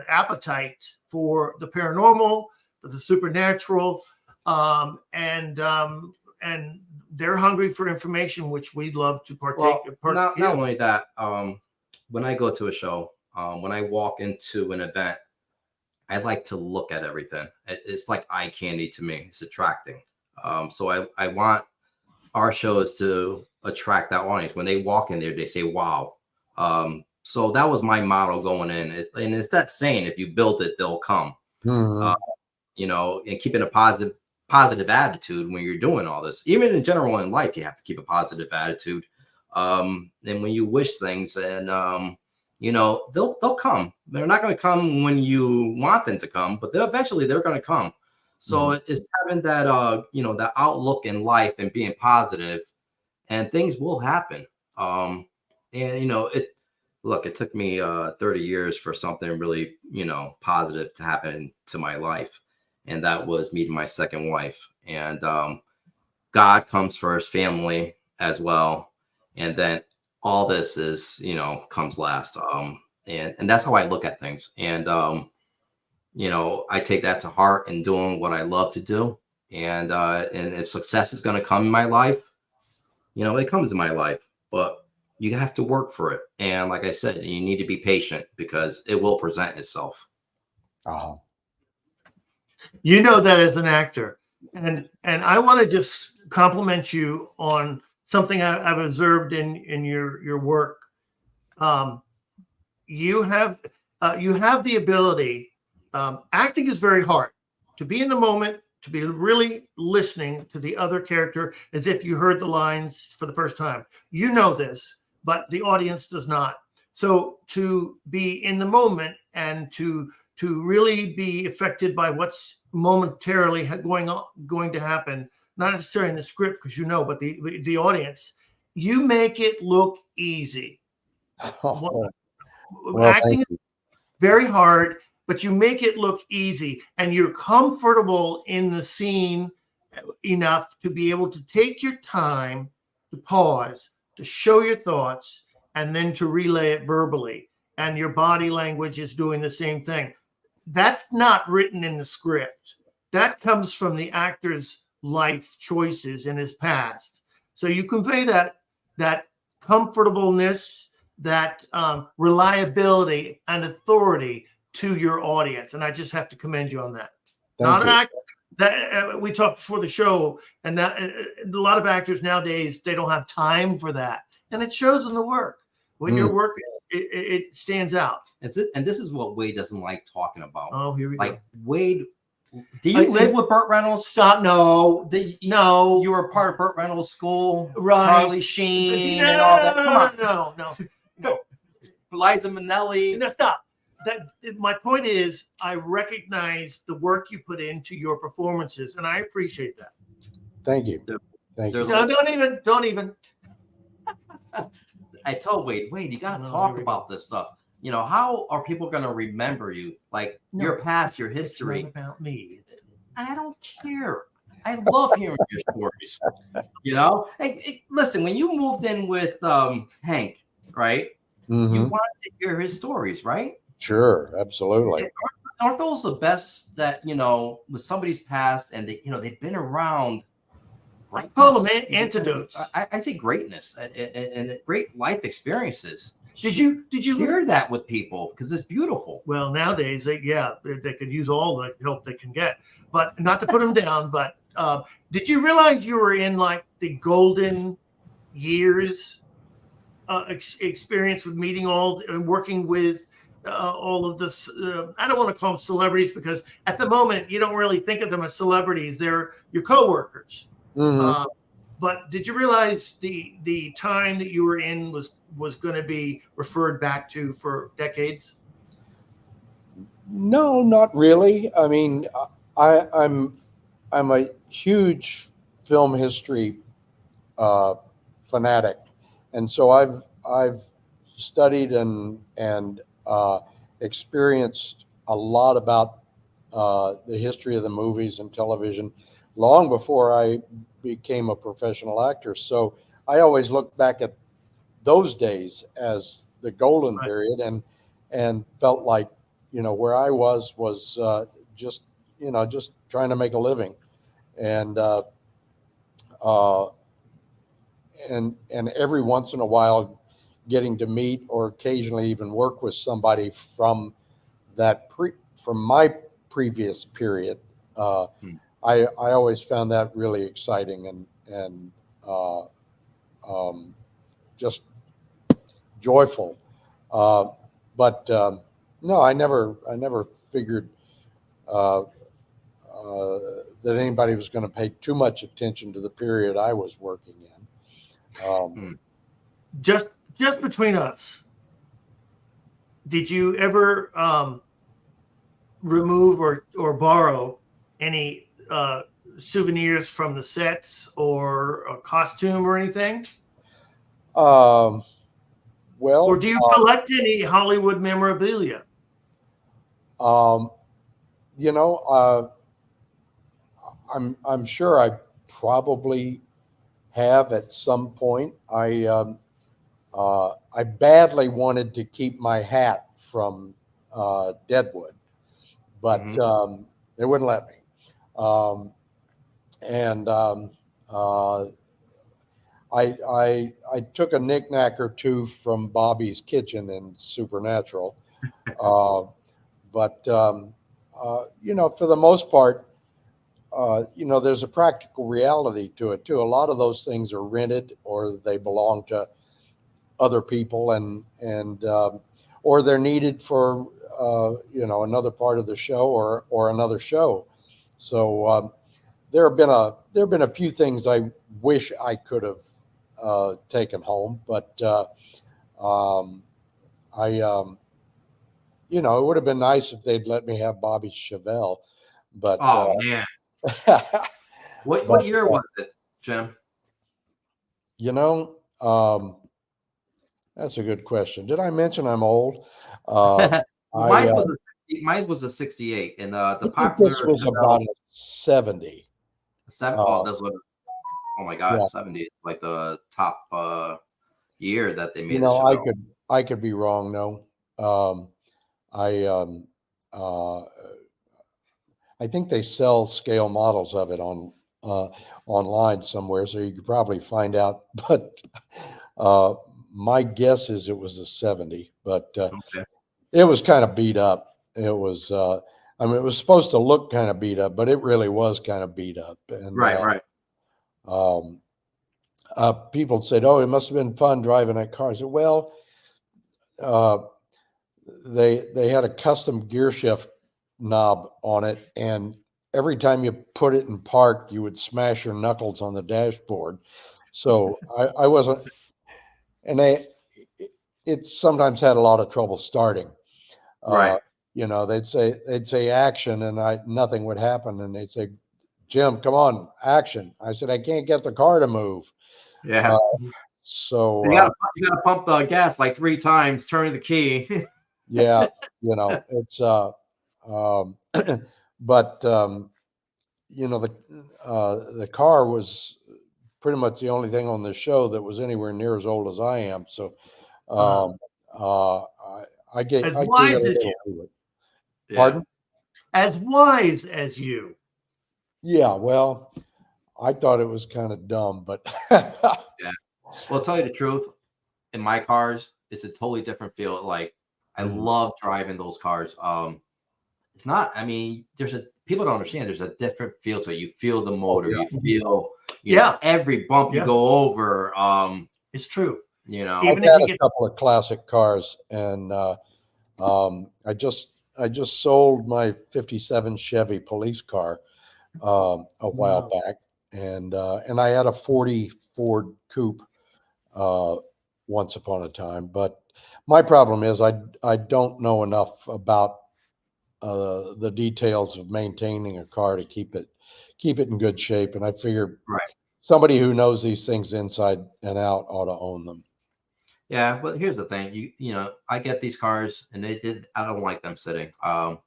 [SPEAKER 3] appetite for the paranormal, for the supernatural, and they're hungry for information, which we'd love to partake.
[SPEAKER 1] Not only that, when I go to a show, when I walk into an event, I like to look at everything. It's like eye candy to me. It's attracting. So I want our shows to attract that audience. When they walk in there, they say, wow. So that was my motto going in. And it's that saying, if you build it, they'll come. And keeping a positive attitude when you're doing all this. Even in general in life, you have to keep a positive attitude. And when you wish things, and they'll come. They're not going to come when you want them to come, but eventually they're going to come. So it's having that that outlook in life and being positive, and things will happen. It took me 30 years for something really positive to happen to my life. And that was meeting my second wife. And God comes first, family as well. And then all this is, comes last. And that's how I look at things. And, I take that to heart in doing what I love to do. And if success is going to come in my life, it comes in my life. But you have to work for it. And like I said, you need to be patient because it will present itself.
[SPEAKER 3] You know that as an actor, and I want to just compliment you on something I've observed in your work. You have the ability. Acting is very hard. To be in the moment, to be really listening to the other character as if you heard the lines for the first time. You know this, but the audience does not. So to be in the moment and to really be affected by what's momentarily going to happen, not necessarily in the script because but the audience, you make it look easy. Acting is very hard, but you make it look easy, and you're comfortable in the scene enough to be able to take your time to pause, to show your thoughts, and then to relay it verbally. And your body language is doing the same thing. That's not written in the script. That comes from the actor's life choices in his past. So you convey that comfortableness, that reliability and authority to your audience. And I just have to commend you on that. We talked before the show, and that a lot of actors nowadays, they don't have time for that. And it shows in the work. When your work, it stands out.
[SPEAKER 1] And this is what Wade doesn't like talking about.
[SPEAKER 3] Oh, here we go.
[SPEAKER 1] Wade, do you live with Burt Reynolds?
[SPEAKER 3] Stop! No, no.
[SPEAKER 1] You were part of Burt Reynolds' school,
[SPEAKER 3] right?
[SPEAKER 1] Charlie Sheen and all that. Come on,
[SPEAKER 3] no.
[SPEAKER 1] Liza Minnelli.
[SPEAKER 3] No, stop. My point is, I recognize the work you put into your performances, and I appreciate that.
[SPEAKER 2] Thank you. Thank you.
[SPEAKER 3] No, don't even.
[SPEAKER 1] I told Wade, you got to talk about this stuff. How are people going to remember you? Your past, your history.
[SPEAKER 3] It's not about me.
[SPEAKER 1] I don't care. I love hearing your stories. Hey, listen, when you moved in with Hank, right?
[SPEAKER 2] Mm-hmm.
[SPEAKER 1] You wanted to hear his stories, right?
[SPEAKER 2] Sure, absolutely.
[SPEAKER 1] Aren't those the best that, with somebody's past and they've been around?
[SPEAKER 3] I call them antidotes.
[SPEAKER 1] I say greatness and great life experiences.
[SPEAKER 3] Did you
[SPEAKER 1] share that with people? Because it's beautiful.
[SPEAKER 3] Well, nowadays, they could use all the help they can get, but not to put them down. But did you realize you were in like the golden years experience with meeting all and working with all of this? I don't want to call them celebrities because at the moment you don't really think of them as celebrities. They're your coworkers.
[SPEAKER 2] Mhm.
[SPEAKER 3] But did you realize the time that you were in was going to be referred back to for decades?
[SPEAKER 2] No, not really. I mean, I'm a huge film history fanatic, and so I've studied and experienced a lot about the history of the movies and television long before I became a professional actor. So I always look back at those days as the golden period, and felt like, where I was just trying to make a living, and every once in a while getting to meet or occasionally even work with somebody from my previous period. I always found that really exciting and just joyful. But no, I never figured that anybody was going to pay too much attention to the period I was working in.
[SPEAKER 3] Just between us, did you ever remove or borrow any souvenirs from the sets or a costume or anything?
[SPEAKER 2] Well,
[SPEAKER 3] or do you collect any Hollywood memorabilia?
[SPEAKER 2] I'm sure I probably have at some point. I badly wanted to keep my hat from Deadwood, but they wouldn't let me. I took a knick-knack or two from Bobby's Kitchen in Supernatural, but for the most part, there's a practical reality to it too. A lot of those things are rented, or they belong to other people, and or they're needed for another part of the show or another show. So there have been a few things I wish I could have taken home, but it would have been nice if they'd let me have Bobby's Chevelle. But
[SPEAKER 1] man, what year was it, Jim?
[SPEAKER 2] That's a good question. Did I mention I'm old?
[SPEAKER 1] Mine was a 68, and the popular
[SPEAKER 2] this was about a 70.
[SPEAKER 1] Oh my God, 70 is like the top year that they made.
[SPEAKER 2] I could be wrong. No, I think they sell scale models of it online somewhere, so you could probably find out. But my guess is it was a 70, but it was kind of beat up. It was, it was supposed to look kind of beat up, but it really was kind of beat up. And
[SPEAKER 1] right.
[SPEAKER 2] People said, "Oh, it must have been fun driving that car." I said, "Well, they had a custom gear shift knob on it, and every time you put it in park, you would smash your knuckles on the dashboard." So I wasn't, and it sometimes had a lot of trouble starting.
[SPEAKER 1] Right.
[SPEAKER 2] They'd say action, and nothing would happen, and they'd say, "Jim, come on, action." I said, "I can't get the car to move."
[SPEAKER 1] Yeah.
[SPEAKER 2] So
[SPEAKER 1] you gotta pump the gas like 3 times, turn the key.
[SPEAKER 2] Yeah, it's but the car was pretty much the only thing on the show that was anywhere near as old as I am. So I gave
[SPEAKER 3] as wise as you.
[SPEAKER 2] Pardon?
[SPEAKER 3] As wise as you.
[SPEAKER 2] Yeah, well, I thought it was kind of dumb, but
[SPEAKER 1] yeah. Well, I'll tell you the truth. In my cars, it's a totally different feel. Like I
[SPEAKER 2] Mhm.
[SPEAKER 1] love driving those cars. It's not, I mean, people don't understand there's a different feel to it. You feel the motor,
[SPEAKER 2] yeah.
[SPEAKER 1] you feel, you know, every bump you go over.
[SPEAKER 3] It's true.
[SPEAKER 1] You know,
[SPEAKER 3] Even
[SPEAKER 2] I've
[SPEAKER 3] if
[SPEAKER 2] had
[SPEAKER 3] you
[SPEAKER 2] a
[SPEAKER 3] get
[SPEAKER 2] couple of classic cars, and I just sold my '57 Chevy police car a while back, and I had a '40 Ford Coupe once upon a time. But my problem is I don't know enough about the details of maintaining a car to keep it in good shape, and I figure
[SPEAKER 1] right.
[SPEAKER 2] somebody who knows these things inside and out ought to own them.
[SPEAKER 1] Yeah, but here's the thing. You know, I get these cars and I don't like them sitting. I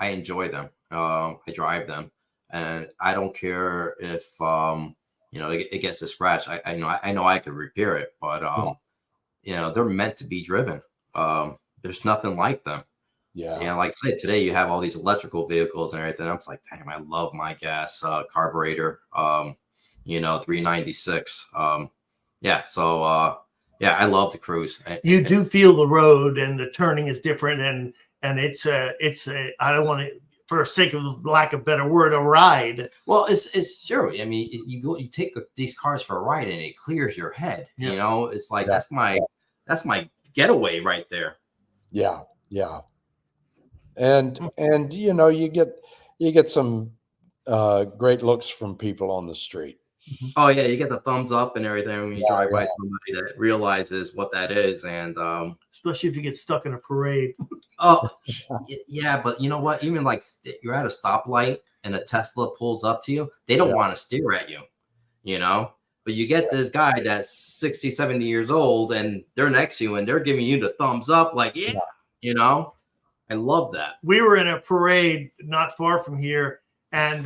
[SPEAKER 1] enjoy them. I drive them, and I don't care if you know, it gets a scratch. I know I could repair it, but you know, they're meant to be driven. There's nothing like them.
[SPEAKER 2] Yeah.
[SPEAKER 1] And like I said, today you have all these electrical vehicles and everything. I'm just like, damn, I love my gas carburetor. You know, 396. Yeah, so yeah, I love to cruise.
[SPEAKER 3] you do feel the road, and the turning is different, and it's a I don't want to, for sake of lack of a better word, a ride.
[SPEAKER 1] Well, it's true. I mean, you take these cars for a ride and it clears your head.
[SPEAKER 3] Yeah.
[SPEAKER 1] You know, it's like that's my getaway right there.
[SPEAKER 2] Yeah, yeah. And you know, you get some great looks from people on the street.
[SPEAKER 1] Oh yeah, you get the thumbs up and everything when you drive by
[SPEAKER 2] yeah.
[SPEAKER 1] somebody that realizes what that is, and
[SPEAKER 3] Especially if you get stuck in a parade.
[SPEAKER 1] oh yeah, but you know what? Even like you're at a stoplight and a Tesla pulls up to you, they don't want to stare at you, you know. But you get this guy that's 60, 70 years old, and they're next to you, and they're giving you the thumbs up, like you know. I love that.
[SPEAKER 3] We were in a parade not far from here, and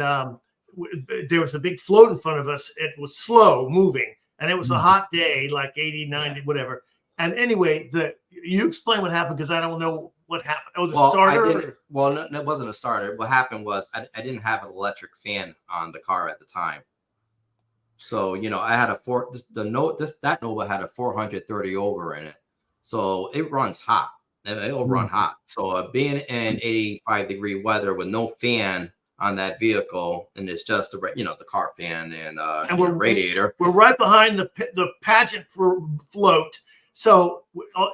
[SPEAKER 3] there was a big float in front of us. It was slow moving, and it was a hot day, like 80, 90, whatever. And anyway, you explain what happened, because I don't know what happened. Oh, the starter?
[SPEAKER 1] No, it wasn't a starter. What happened was I didn't have an electric fan on the car at the time. So, you know, I had that Nova had a 430 over in it. So it runs hot. It'll run hot. So being in 85-degree weather with no fan on that vehicle, and it's just the car fan and radiator.
[SPEAKER 3] We're right behind the pageant float. So,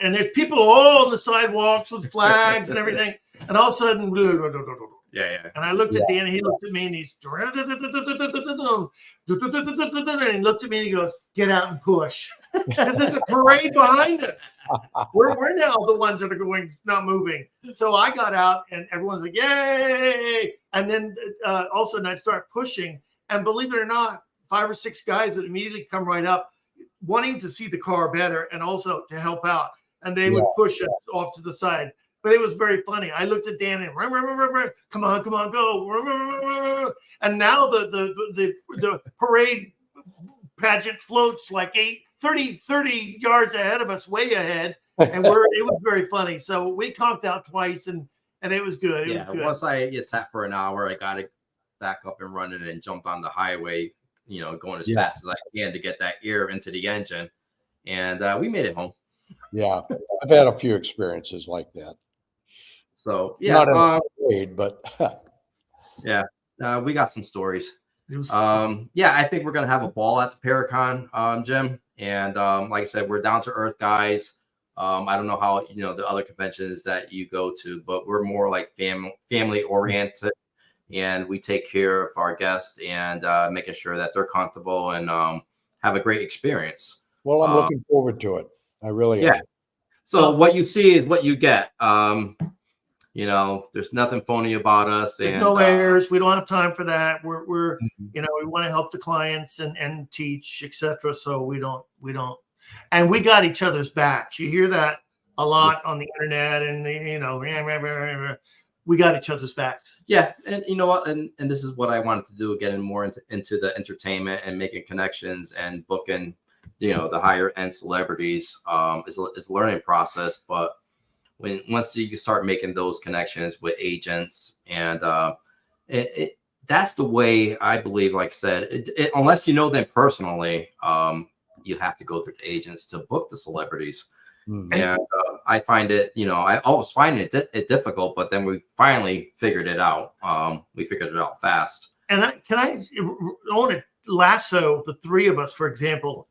[SPEAKER 3] and there's people all on the sidewalks with flags and everything. And all of a sudden,
[SPEAKER 1] yeah.
[SPEAKER 3] And I looked at Dan, and he looked at me, and he's and he looked at me and he goes, "Get out and push." Because there's a parade behind us. We're now the ones that are not moving. So I got out, and everyone's like, "Yay!" And then all of a sudden I start pushing, and believe it or not, 5 or 6 guys would immediately come right up, wanting to see the car better and also to help out, and they would push us off to the side. But it was very funny. I looked at Dan and come on, go. And now the parade pageant floats like 30 yards ahead of us, way ahead. And it was very funny. So we conked out twice, and it was good. It was good.
[SPEAKER 1] Once I sat for an hour, I got it back up and running and jumped on the highway, you know, going as fast as I can to get that air into the engine. And we made it home.
[SPEAKER 2] Yeah. I've had a few experiences like that.
[SPEAKER 1] So yeah,
[SPEAKER 2] not a parade, but
[SPEAKER 1] yeah, we got some stories. Yeah, I think we're gonna have a ball at the Paracon, Jim. And like I said, we're down to earth guys. I don't know how the other conventions that you go to, but we're more like family oriented, and we take care of our guests and making sure that they're comfortable and have a great experience.
[SPEAKER 2] Well, I'm looking forward to it. I really am.
[SPEAKER 1] So what you see is what you get. There's nothing phony about us.
[SPEAKER 3] There's no airs. We don't have time for that. We're we want to help the clients and teach, etc. So we don't, and we got each other's backs. You hear that a lot on the internet, and we got each other's backs.
[SPEAKER 1] Yeah, and you know what, and this is what I wanted to do, getting more into the entertainment and making connections and booking, the higher end celebrities is a learning process, but once you start making those connections with agents, and that's the way I believe. Like I said, unless you know them personally, you have to go through the agents to book the celebrities.
[SPEAKER 2] Mhm.
[SPEAKER 1] And I find it, I always find it difficult, but then we finally figured it out. We figured it out fast.
[SPEAKER 3] And I want to lasso the three of us, for example,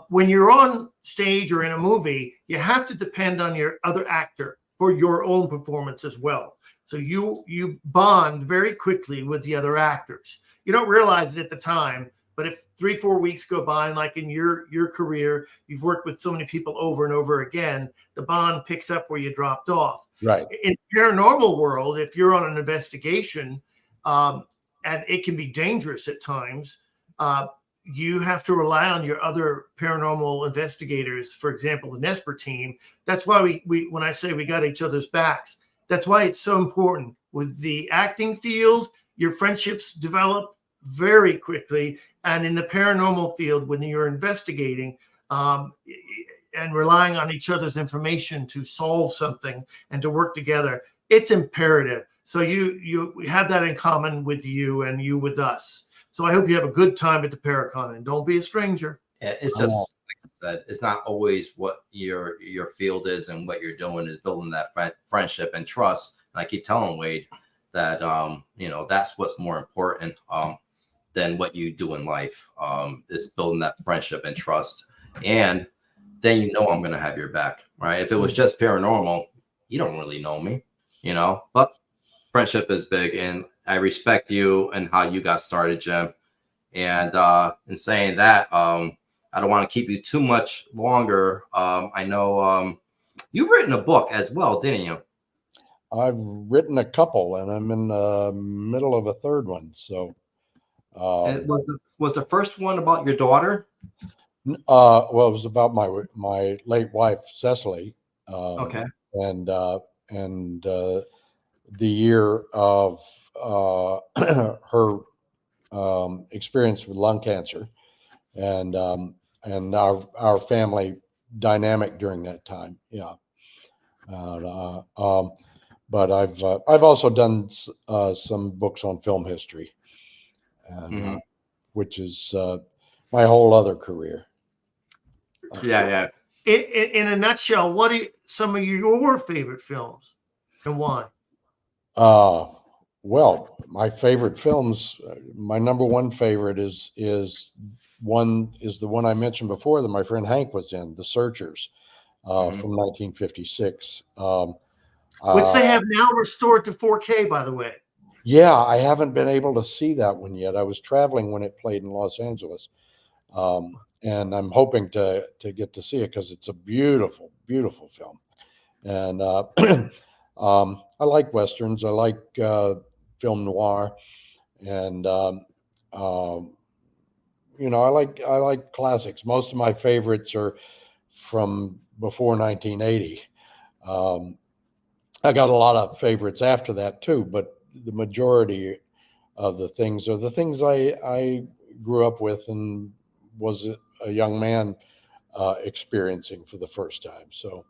[SPEAKER 3] when you're on stage or in a movie, you have to depend on your other actor for your own performance as well. So you bond very quickly with the other actors. You don't realize it at the time, but if 3-4 weeks go by, and like in your career, you've worked with so many people over and over again, the bond picks up where you dropped off.
[SPEAKER 2] Right.
[SPEAKER 3] In paranormal world, if you're on an investigation, and it can be dangerous at times, you have to rely on your other paranormal investigators. For example, the Nesper team. That's why we when I say we got each other's backs, that's why it's so important. With the acting field, your friendships develop very quickly. And in the paranormal field, when you're investigating and relying on each other's information to solve something and to work together, it's imperative. So you have that in common with you and you with us. So I hope you have a good time at the Paracon, and don't be a stranger.
[SPEAKER 1] Yeah, it's just like I said, it's not always what your field is, and what you're doing is building that friendship and trust. And I keep telling Wade that that's what's more important than what you do in life. Is building that friendship and trust, and then I'm gonna have your back, right? If it was just paranormal, you don't really know me, but friendship is big, and I respect you and how you got started, Jim. And in saying that, I don't want to keep you too much longer. I know you've written a book as well, didn't you?
[SPEAKER 2] I've written a couple, and I'm in the middle of a third one. So,
[SPEAKER 1] And was the first one about your daughter?
[SPEAKER 2] well, it was about my late wife, Cecily.
[SPEAKER 1] Okay.
[SPEAKER 2] And the year of her experience with lung cancer, and our family dynamic during that time. Yeah. But I've also done some books on film history, and which is my whole other career.
[SPEAKER 1] Yeah.
[SPEAKER 3] In a nutshell, what are some of your favorite films, and why?
[SPEAKER 2] Well, my favorite films, my number one favorite is the one I mentioned before that my friend Hank was in, The Searchers, from 1956.
[SPEAKER 3] Which they have now restored to 4K, by the way.
[SPEAKER 2] Yeah, I haven't been able to see that one yet. I was traveling when it played in Los Angeles, and I'm hoping to get to see it because it's a beautiful, beautiful film. And I like westerns. I like film noir, and I like classics. Most of my favorites are from before 1980. I got a lot of favorites after that too, but the majority of the things are the things I grew up with and was a young man experiencing for the first time. So,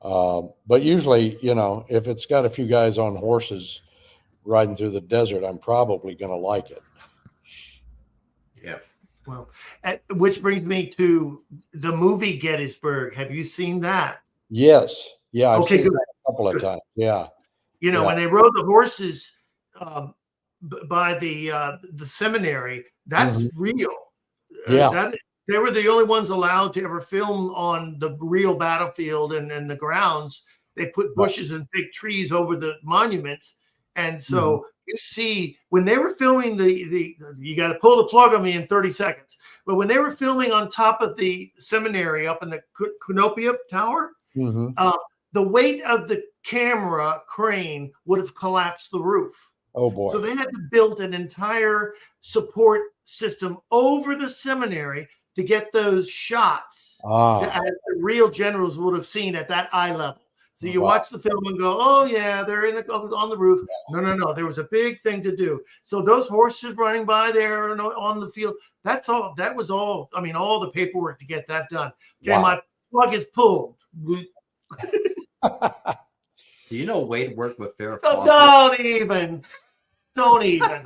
[SPEAKER 2] but usually, if it's got a few guys on horses riding through the desert, I'm probably going to like it.
[SPEAKER 1] Yeah.
[SPEAKER 3] Well, which brings me to the movie Gettysburg. Have you seen that?
[SPEAKER 2] Yes. Yeah. I've seen
[SPEAKER 3] good.
[SPEAKER 2] that a couple of times. Yeah.
[SPEAKER 3] When they rode the horses by the seminary, that's real.
[SPEAKER 2] Yeah.
[SPEAKER 3] They were the only ones allowed to ever film on the real battlefield and the grounds. They put bushes and fake trees over the monuments. And so you see, when they were filming you got to pull the plug on me in 30 seconds. But when they were filming on top of the seminary up in the Canopia Tower, the weight of the camera crane would have collapsed the roof.
[SPEAKER 2] Oh boy.
[SPEAKER 3] So they had to build an entire support system over the seminary to get those shots as the real generals would have seen at that eye level. So you watch the film and go, oh yeah, they're on the roof. No. There was a big thing to do. So those horses running by there on the field, that's all. That was all. I mean, all the paperwork to get that done. Okay, my plug is pulled.
[SPEAKER 1] Do you know Wade worked with Farrah
[SPEAKER 3] Fawcett? Don't even.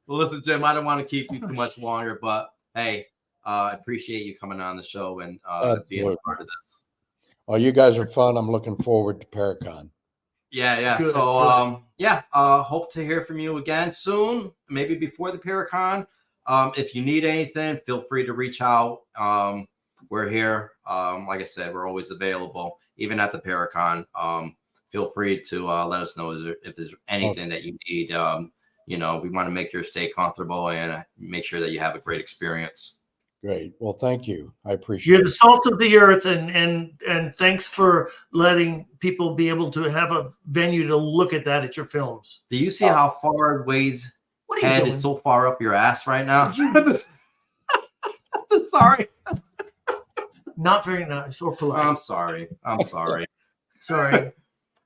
[SPEAKER 1] Well, listen, Jim, I don't want to keep you too much longer, but hey, I appreciate you coming on the show and being a
[SPEAKER 2] Absolutely.
[SPEAKER 1] part of this.
[SPEAKER 2] Well, you guys are fun. I'm looking forward to Paracon.
[SPEAKER 1] Yeah.
[SPEAKER 3] Good,
[SPEAKER 1] So, hope to hear from you again soon, maybe before the Paracon. If you need anything, feel free to reach out. We're here. Like I said, we're always available, even at the Paracon. Feel free to let us know if there's anything that you need. We want to make your stay comfortable and make sure that you have a great experience.
[SPEAKER 2] Great. Well, thank you. I appreciate
[SPEAKER 3] You're
[SPEAKER 2] it.
[SPEAKER 3] the salt of the earth, and thanks for letting people be able to have a venue to look at that at your films.
[SPEAKER 1] Do you see how far Wade's
[SPEAKER 3] What are you
[SPEAKER 1] head
[SPEAKER 3] doing?
[SPEAKER 1] is so far up your ass right now?
[SPEAKER 3] Sorry. Not very nice or polite.
[SPEAKER 1] I'm sorry.
[SPEAKER 3] Sorry.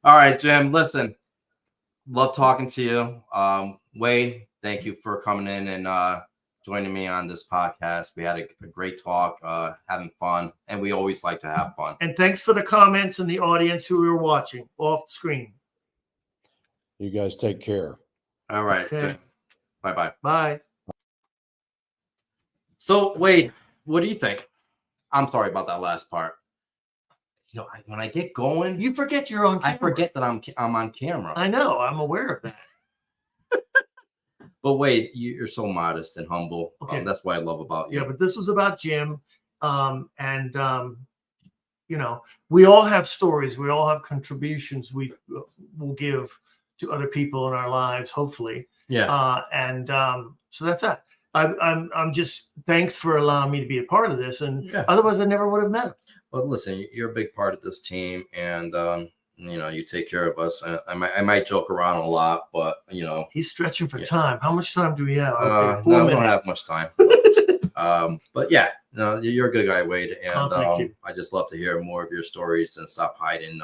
[SPEAKER 1] All right, Jim, listen, love talking to you. Wade, thank you for coming in and joining me on this podcast. We had a great talk, having fun, and we always like to have fun.
[SPEAKER 3] And thanks for the comments and the audience who were watching off screen.
[SPEAKER 2] You guys take care.
[SPEAKER 1] All right,
[SPEAKER 3] Okay.
[SPEAKER 1] Jim. Bye-bye.
[SPEAKER 3] Bye.
[SPEAKER 1] So, Wade, what do you think? I'm sorry about that last part. When I get going,
[SPEAKER 3] You forget you're on camera.
[SPEAKER 1] I forget that I'm on camera.
[SPEAKER 3] I know. I'm aware of that.
[SPEAKER 1] But Wade, you're so modest and humble.
[SPEAKER 3] Okay.
[SPEAKER 1] That's what I love about you.
[SPEAKER 3] Yeah, but this was about Jim. We all have stories. We all have contributions we will give to other people in our lives, hopefully.
[SPEAKER 1] Yeah.
[SPEAKER 3] So that's that. I'm just thanks for allowing me to be a part of this. And
[SPEAKER 1] Yeah.
[SPEAKER 3] otherwise I never would have met him.
[SPEAKER 1] Well, listen, you're a big part of this team, and you take care of us. I might joke around a lot, but
[SPEAKER 3] He's stretching for
[SPEAKER 1] Yeah.
[SPEAKER 3] time. How much time do we have?
[SPEAKER 1] no,
[SPEAKER 3] 4
[SPEAKER 1] we
[SPEAKER 3] minutes.
[SPEAKER 1] don't have much time. But yeah, no, you're a good guy, Wade, and
[SPEAKER 3] thank you.
[SPEAKER 1] I just love to hear more of your stories and stop hiding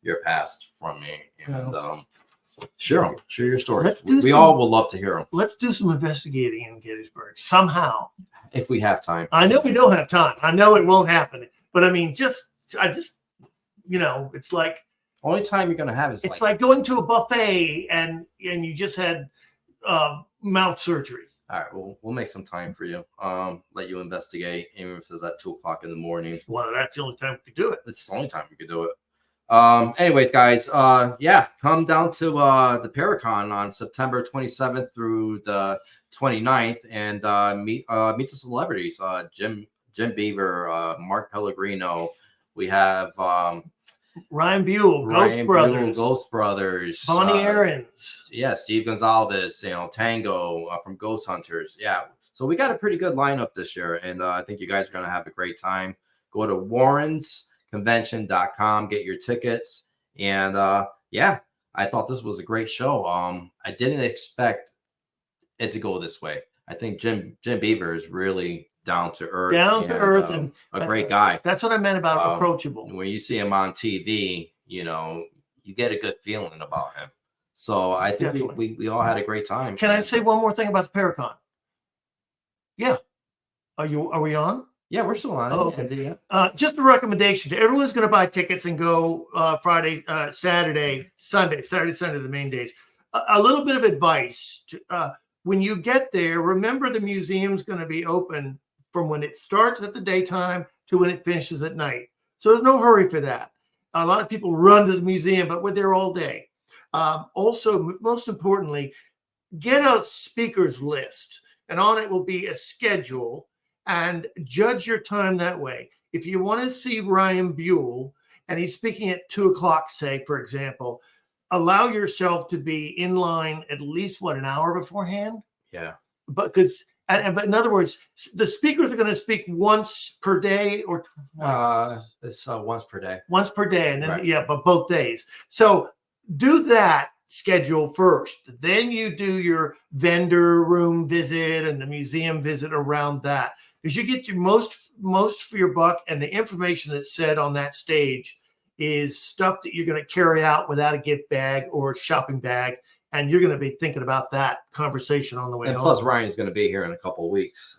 [SPEAKER 1] your past from me. And share your stories.
[SPEAKER 3] Let's do
[SPEAKER 1] We
[SPEAKER 3] some-
[SPEAKER 1] all would love to hear them
[SPEAKER 3] Let's do some investigating in Gettysburg somehow.
[SPEAKER 1] if we have time.
[SPEAKER 3] I know we don't have time. I know it won't happen. But I mean, it's like
[SPEAKER 1] Only time you're gonna have is
[SPEAKER 3] it's like going to a buffet and you just had mouth surgery.
[SPEAKER 1] all right. We'll make some time for you. Let you investigate, even if it's at 2:00 in the morning.
[SPEAKER 3] Well, that's the only time we could do it.
[SPEAKER 1] It's the only time we could do it. Anyways, guys, come down to the Paracon on September 27th through the 29th and meet the celebrities. Jim Beaver, Mark Pellegrino. We have
[SPEAKER 3] Ryan Buell,
[SPEAKER 1] Ryan
[SPEAKER 3] Ghost
[SPEAKER 1] Buell,
[SPEAKER 3] Brothers,
[SPEAKER 1] Ghost Brothers,
[SPEAKER 3] Bonnie Aarons.
[SPEAKER 1] yeah, Steve Gonzalez, Tango from Ghost Hunters. Yeah, so we got a pretty good lineup this year, and I think you guys are gonna have a great time. Go to warrensconvention.com, get your tickets, and I thought this was a great show. I didn't expect it to go this way. I think Jim Beaver is really down to earth,
[SPEAKER 3] and
[SPEAKER 1] a great guy.
[SPEAKER 3] That's what I meant about approachable.
[SPEAKER 1] When you see him on TV, you get a good feeling about him. So I think we all had a great time.
[SPEAKER 3] Can I say one more thing about the Paracon? Yeah. Are we on?
[SPEAKER 1] Yeah, we're still on.
[SPEAKER 3] Oh, okay. Just a recommendation to everyone's going to buy tickets and go Friday, Saturday, Sunday, the main days. A little bit of advice. When you get there, remember the museum's going to be open from when it starts at the daytime to when it finishes at night. So there's no hurry for that. A lot of people run to the museum, but we're there all day. Also, most importantly, get a speakers list, and on it will be a schedule, and judge your time that way. If you want to see Ryan Buell, and he's speaking at 2:00, say, for example, allow yourself to be in line at least, an hour beforehand?
[SPEAKER 1] Yeah.
[SPEAKER 3] But in other words, the speakers are going to speak once per day or
[SPEAKER 1] it's once per day.
[SPEAKER 3] Once per day, and then
[SPEAKER 1] Right.
[SPEAKER 3] but both days. So do that schedule first. Then you do your vendor room visit and the museum visit around that, because you get your most for your buck, and the information that's said on that stage is stuff that you're going to carry out without a gift bag or shopping bag, and you're going to be thinking about that conversation on the way
[SPEAKER 1] And
[SPEAKER 3] home.
[SPEAKER 1] plus, Ryan's going to be here in a couple of weeks,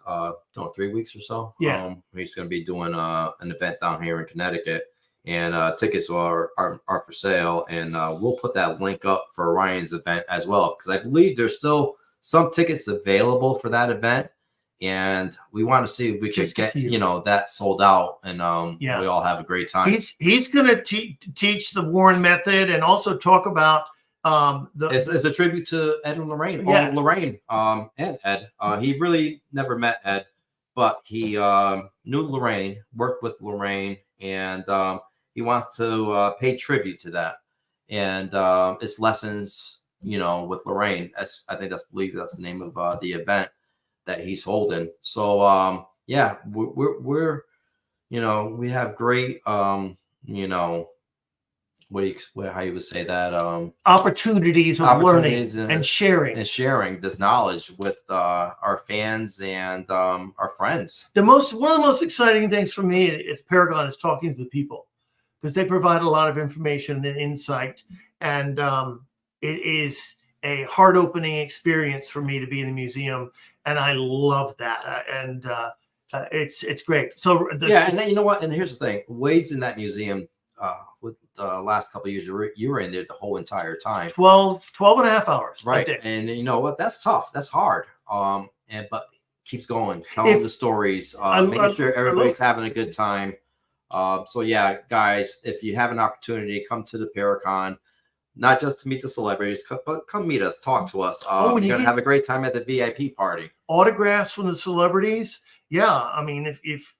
[SPEAKER 1] 3 weeks or so.
[SPEAKER 3] Yeah.
[SPEAKER 1] He's going to be doing an event down here in Connecticut, and tickets are for sale. And we'll put that link up for Ryan's event as well, because I believe there's still some tickets available for that event. and we want to see if we could
[SPEAKER 3] Just a
[SPEAKER 1] get
[SPEAKER 3] few.
[SPEAKER 1] that sold out, and
[SPEAKER 3] Yeah.
[SPEAKER 1] we all have a great time.
[SPEAKER 3] He's going to teach the Warren method and also talk about
[SPEAKER 1] It's a tribute to Ed and Lorraine.
[SPEAKER 3] Yeah.
[SPEAKER 1] Oh, Lorraine and Ed. He really never met Ed, but he knew Lorraine, worked with Lorraine, and he wants to pay tribute to that. And it's lessons, with Lorraine. I believe that's the name of the event that he's holding. So yeah, we're we have great how you would say that
[SPEAKER 3] opportunities of learning and sharing.
[SPEAKER 1] And sharing this knowledge with our fans and our friends.
[SPEAKER 3] One of the most exciting things for me at Paragon is talking to the people, because they provide a lot of information and insight, and it is a heart-opening experience for me to be in a museum, and I love that. And it's great. So
[SPEAKER 1] yeah, and then, you know what? And here's the thing: Wade's in that museum with the last couple of years. You were in there the whole entire time.
[SPEAKER 3] 12 and a half hours.
[SPEAKER 1] Right. And you know what? That's tough. That's hard. But keeps going, telling the stories, making sure everybody's having a good time. So yeah, guys, if you have an opportunity, come to the Paracon, not just to meet the celebrities, but come meet us, talk to us. We're gonna have a great time at the VIP party.
[SPEAKER 3] Autographs from the celebrities. Yeah, I mean, if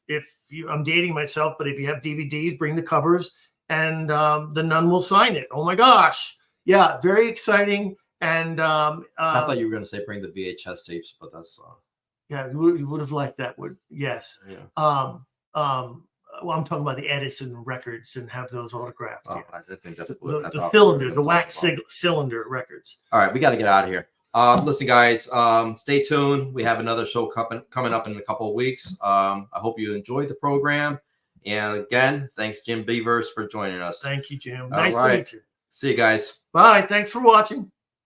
[SPEAKER 3] you, I'm dating myself, but if you have DVDs, bring the covers, and the nun will sign it. Oh my gosh, yeah, very exciting. And
[SPEAKER 1] I thought you were going to say bring the VHS tapes, but that's
[SPEAKER 3] yeah, you would have liked that. Yes.
[SPEAKER 1] Yeah.
[SPEAKER 3] Well, I'm talking about the Edison records and have those autographed.
[SPEAKER 1] Oh,
[SPEAKER 3] Yeah.
[SPEAKER 1] I think that's
[SPEAKER 3] the cylinder, the wax cylinder records.
[SPEAKER 1] All right, we got to get out of here. Listen, guys, stay tuned. We have another show coming up in a couple of weeks. I hope you enjoyed the program. And again, thanks, Jim Beavers, for joining us.
[SPEAKER 3] Thank you, Jim.
[SPEAKER 1] All
[SPEAKER 3] Nice to
[SPEAKER 1] right.
[SPEAKER 3] meet you.
[SPEAKER 1] See you guys.
[SPEAKER 3] Bye. Thanks for watching.